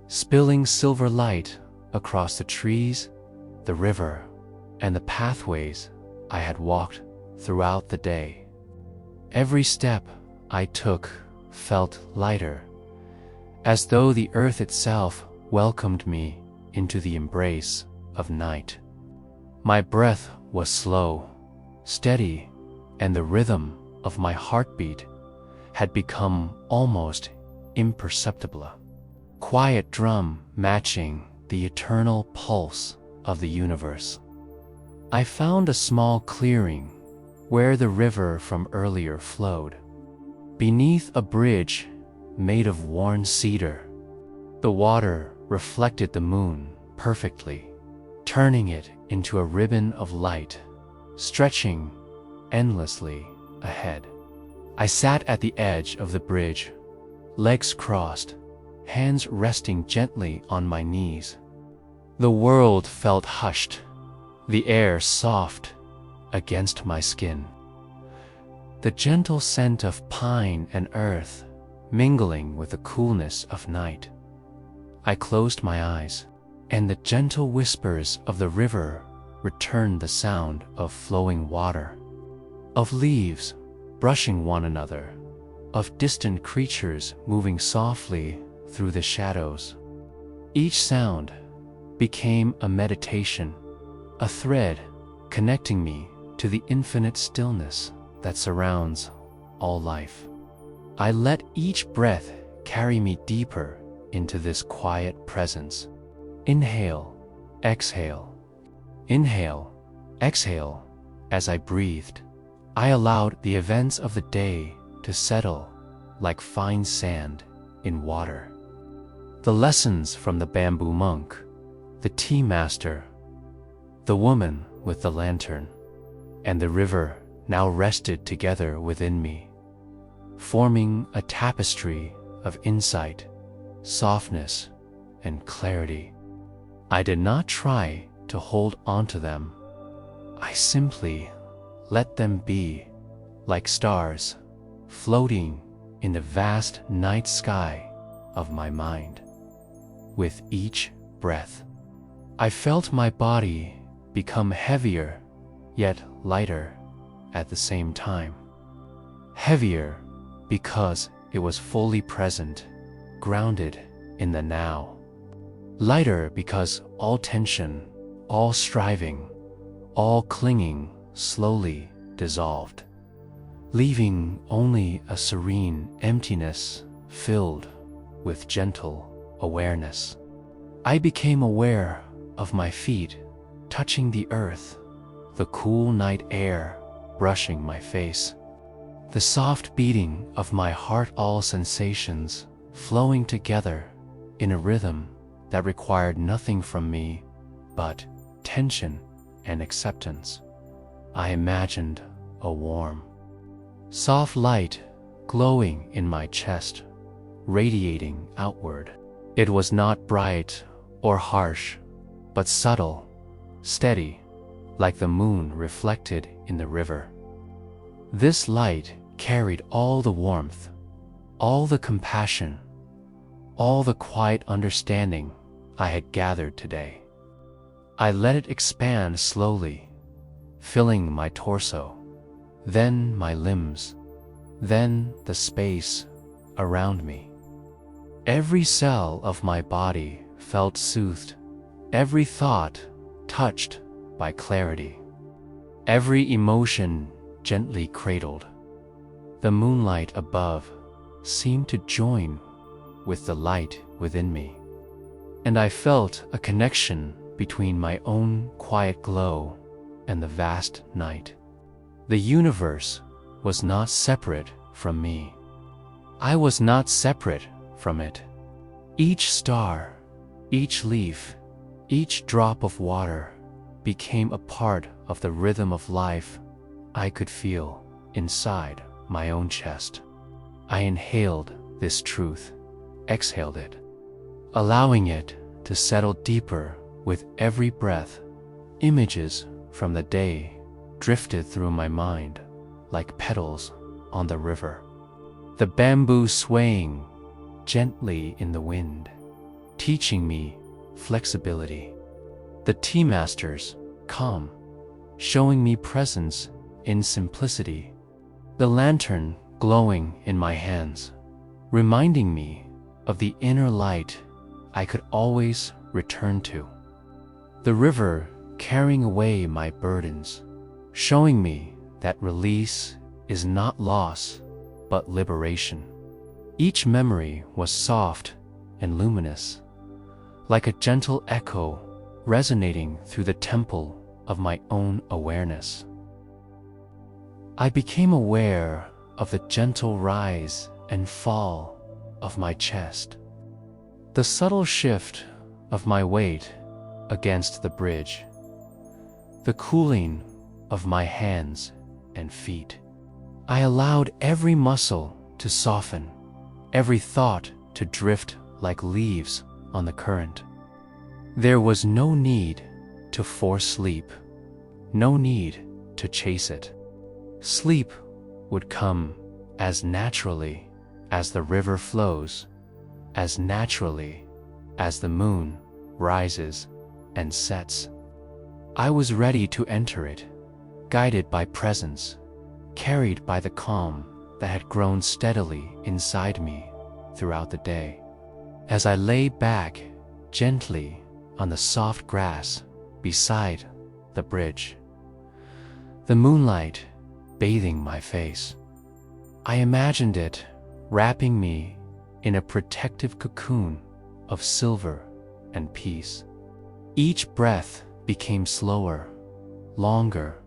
spilling silver light across the trees, the river, and the pathways I had walked throughout the day. Every step I took felt lighter, as though the earth itself welcomed me into the embrace of night. My breath was slow, steady, and the rhythm of my heartbeat had become almost imperceptible. Quiet drum matching the eternal pulse of the universe. I found a small clearing where the river from earlier flowed. Beneath a bridge made of worn cedar, the water reflected the moon perfectly, turning it into a ribbon of light, stretching endlessly ahead. I sat at the edge of the bridge, legs crossed, hands resting gently on my knees. The world felt hushed, the air soft against my skin. The gentle scent of pine and earth mingling with the coolness of night. I closed my eyes, and the gentle whispers of the river returned the sound of flowing water, of leaves brushing one another, of distant creatures moving softly through the shadows. Each sound became a meditation, a thread connecting me to the infinite stillness that surrounds all life. I let each breath carry me deeper into this quiet presence. Inhale, exhale. Inhale, exhale. As I breathed, I allowed the events of the day to settle like fine sand in water. The lessons from the bamboo monk, the tea master, the woman with the lantern, and the river now rested together within me, forming a tapestry of insight, softness, and clarity. I did not try to hold onto them. I simply let them be, like stars, floating in the vast night sky of my mind. With each breath, I felt my body become heavier, yet lighter at the same time. Heavier because it was fully present, grounded in the now. Lighter because all tension, all striving, all clinging slowly dissolved, leaving only a serene emptiness filled with gentle awareness. I became aware of my feet touching the earth, the cool night air brushing my face, the soft beating of my heart, all sensations flowing together in a rhythm that required nothing from me but tension and acceptance. I imagined a warm, soft light glowing in my chest, radiating outward. It was not bright or harsh, but subtle, steady, like the moon reflected in the river. This light carried all the warmth, all the compassion, all the quiet understanding I had gathered today. I let it expand slowly, filling my torso, then my limbs, then the space around me. Every cell of my body felt soothed, every thought touched by clarity, every emotion gently cradled. The moonlight above seemed to join with the light within me, and I felt a connection between my own quiet glow and the vast night. The universe was not separate from me. I was not separate from it. Each star, each leaf, each drop of water became a part of the rhythm of life I could feel inside my own chest. I inhaled this truth, exhaled it, allowing it to settle deeper with every breath. Images from the day drifted through my mind like petals on the river. The bamboo swaying gently in the wind, teaching me flexibility. The tea master's calm, showing me presence in simplicity. The lantern glowing in my hands, reminding me of the inner light I could always return to. The river carrying away my burdens, showing me that release is not loss, but liberation. Each memory was soft and luminous, like a gentle echo resonating through the temple of my own awareness. I became aware of the gentle rise and fall of my chest, the subtle shift of my weight against the bridge, the cooling of my hands and feet. I allowed every muscle to soften, every thought to drift like leaves on the current. There was no need to force sleep, no need to chase it. Sleep would come as naturally as the river flows, as naturally as the moon rises and sets. I was ready to enter it, guided by presence, carried by the calm that had grown steadily inside me throughout the day. As I lay back gently on the soft grass beside the bridge, the moonlight bathing my face, I imagined it wrapping me in a protective cocoon of silver and peace. Each breath became slower, longer,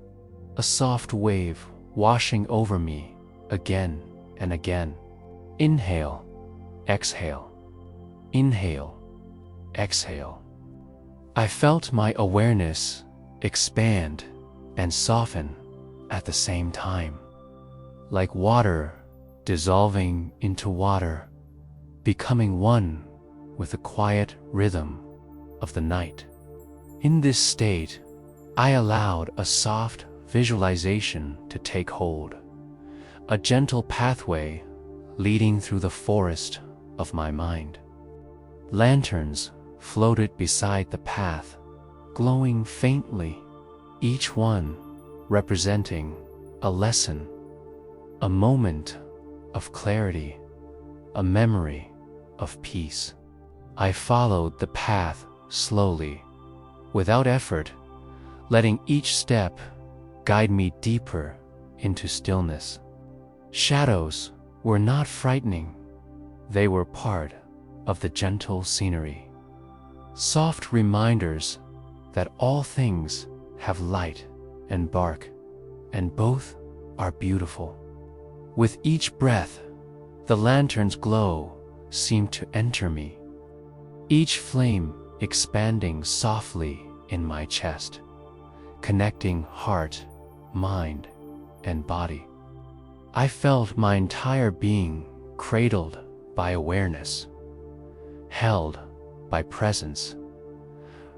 a soft wave washing over me again and again. Inhale, exhale, inhale, exhale. I felt my awareness expand and soften at the same time, like water dissolving into water, becoming one with the quiet rhythm of the night. In this state, I allowed a soft visualization to take hold, a gentle pathway leading through the forest of my mind. Lanterns floated beside the path, glowing faintly, each one representing a lesson, a moment of clarity, a memory of peace. I followed the path slowly, without effort, letting each step guide me deeper into stillness. Shadows were not frightening, they were part of the gentle scenery, soft reminders that all things have light and bark, and both are beautiful. With each breath, the lantern's glow seemed to enter me, each flame expanding softly in my chest, connecting heart, mind, and body. I felt my entire being cradled by awareness, held by presence,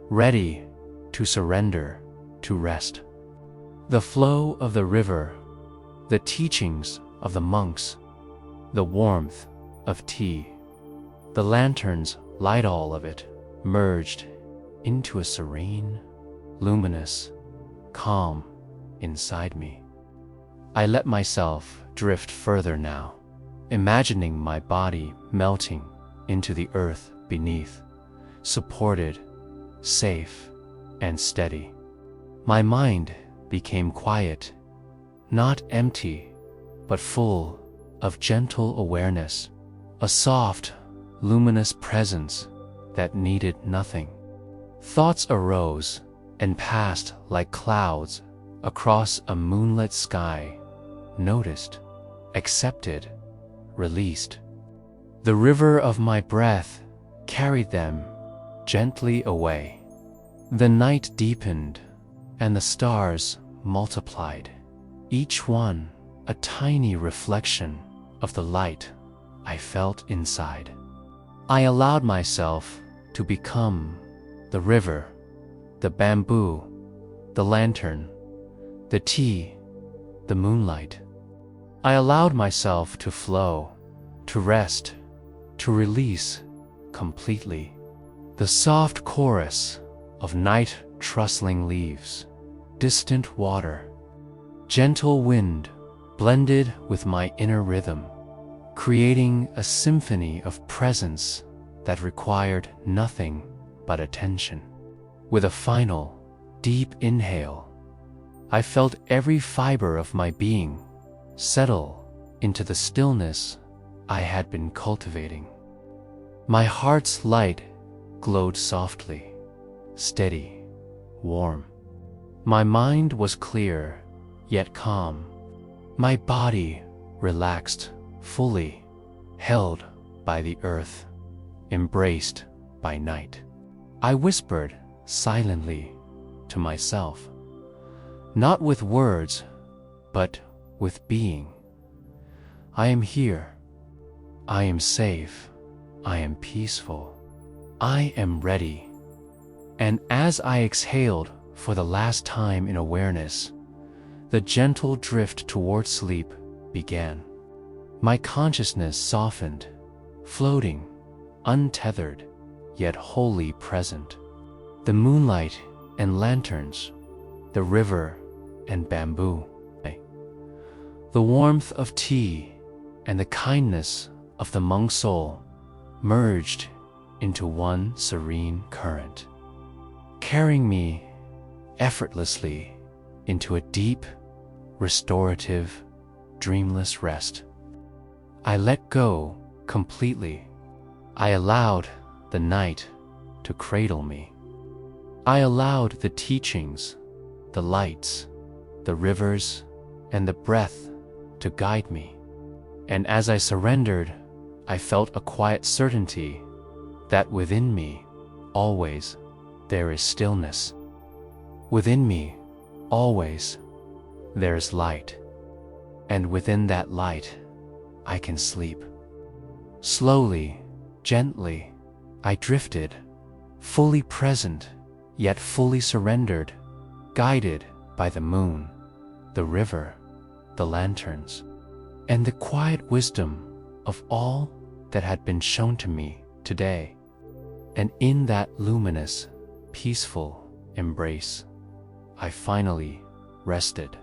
ready to surrender to rest. The flow of the river, the teachings of the monks, the warmth of tea, the lantern's light, all of it merged into a serene, luminous calm inside me. I let myself drift further now, imagining my body melting into the earth beneath, supported, safe, and steady. My mind became quiet, not empty, but full of gentle awareness, a soft, luminous presence that needed nothing. Thoughts arose and passed like clouds across a moonlit sky, noticed, accepted, released. The river of my breath carried them gently away. The night deepened and the stars multiplied, each one a tiny reflection of the light I felt inside. I allowed myself to become the river, the bamboo, the lantern, the tea, the moonlight. I allowed myself to flow, to rest, to release completely. The soft chorus of night rustling leaves, distant water, gentle wind blended with my inner rhythm, creating a symphony of presence that required nothing but attention. With a final, deep inhale, I felt every fiber of my being settle into the stillness I had been cultivating. My heart's light glowed softly, steady, warm. My mind was clear, yet calm. My body relaxed fully, held by the earth, embraced by night. I whispered silently to myself, not with words, but with being. I am here. I am safe. I am peaceful. I am ready. And as I exhaled for the last time in awareness, the gentle drift toward sleep began. My consciousness softened, floating, untethered, yet wholly present. The moonlight and lanterns, the river and bamboo, the warmth of tea and the kindness of the monk soul merged into one serene current, carrying me effortlessly into a deep, restorative, dreamless rest. I let go completely. I allowed the night to cradle me. I allowed the teachings, the lights, the rivers, and the breath to guide me. And as I surrendered, I felt a quiet certainty that within me, always, there is stillness. Within me, always, there is light. And within that light, I can sleep. Slowly, gently, I drifted, fully present, yet fully surrendered, guided by the moon, the river, the lanterns, and the quiet wisdom of all that had been shown to me today. And in that luminous, peaceful embrace, I finally rested.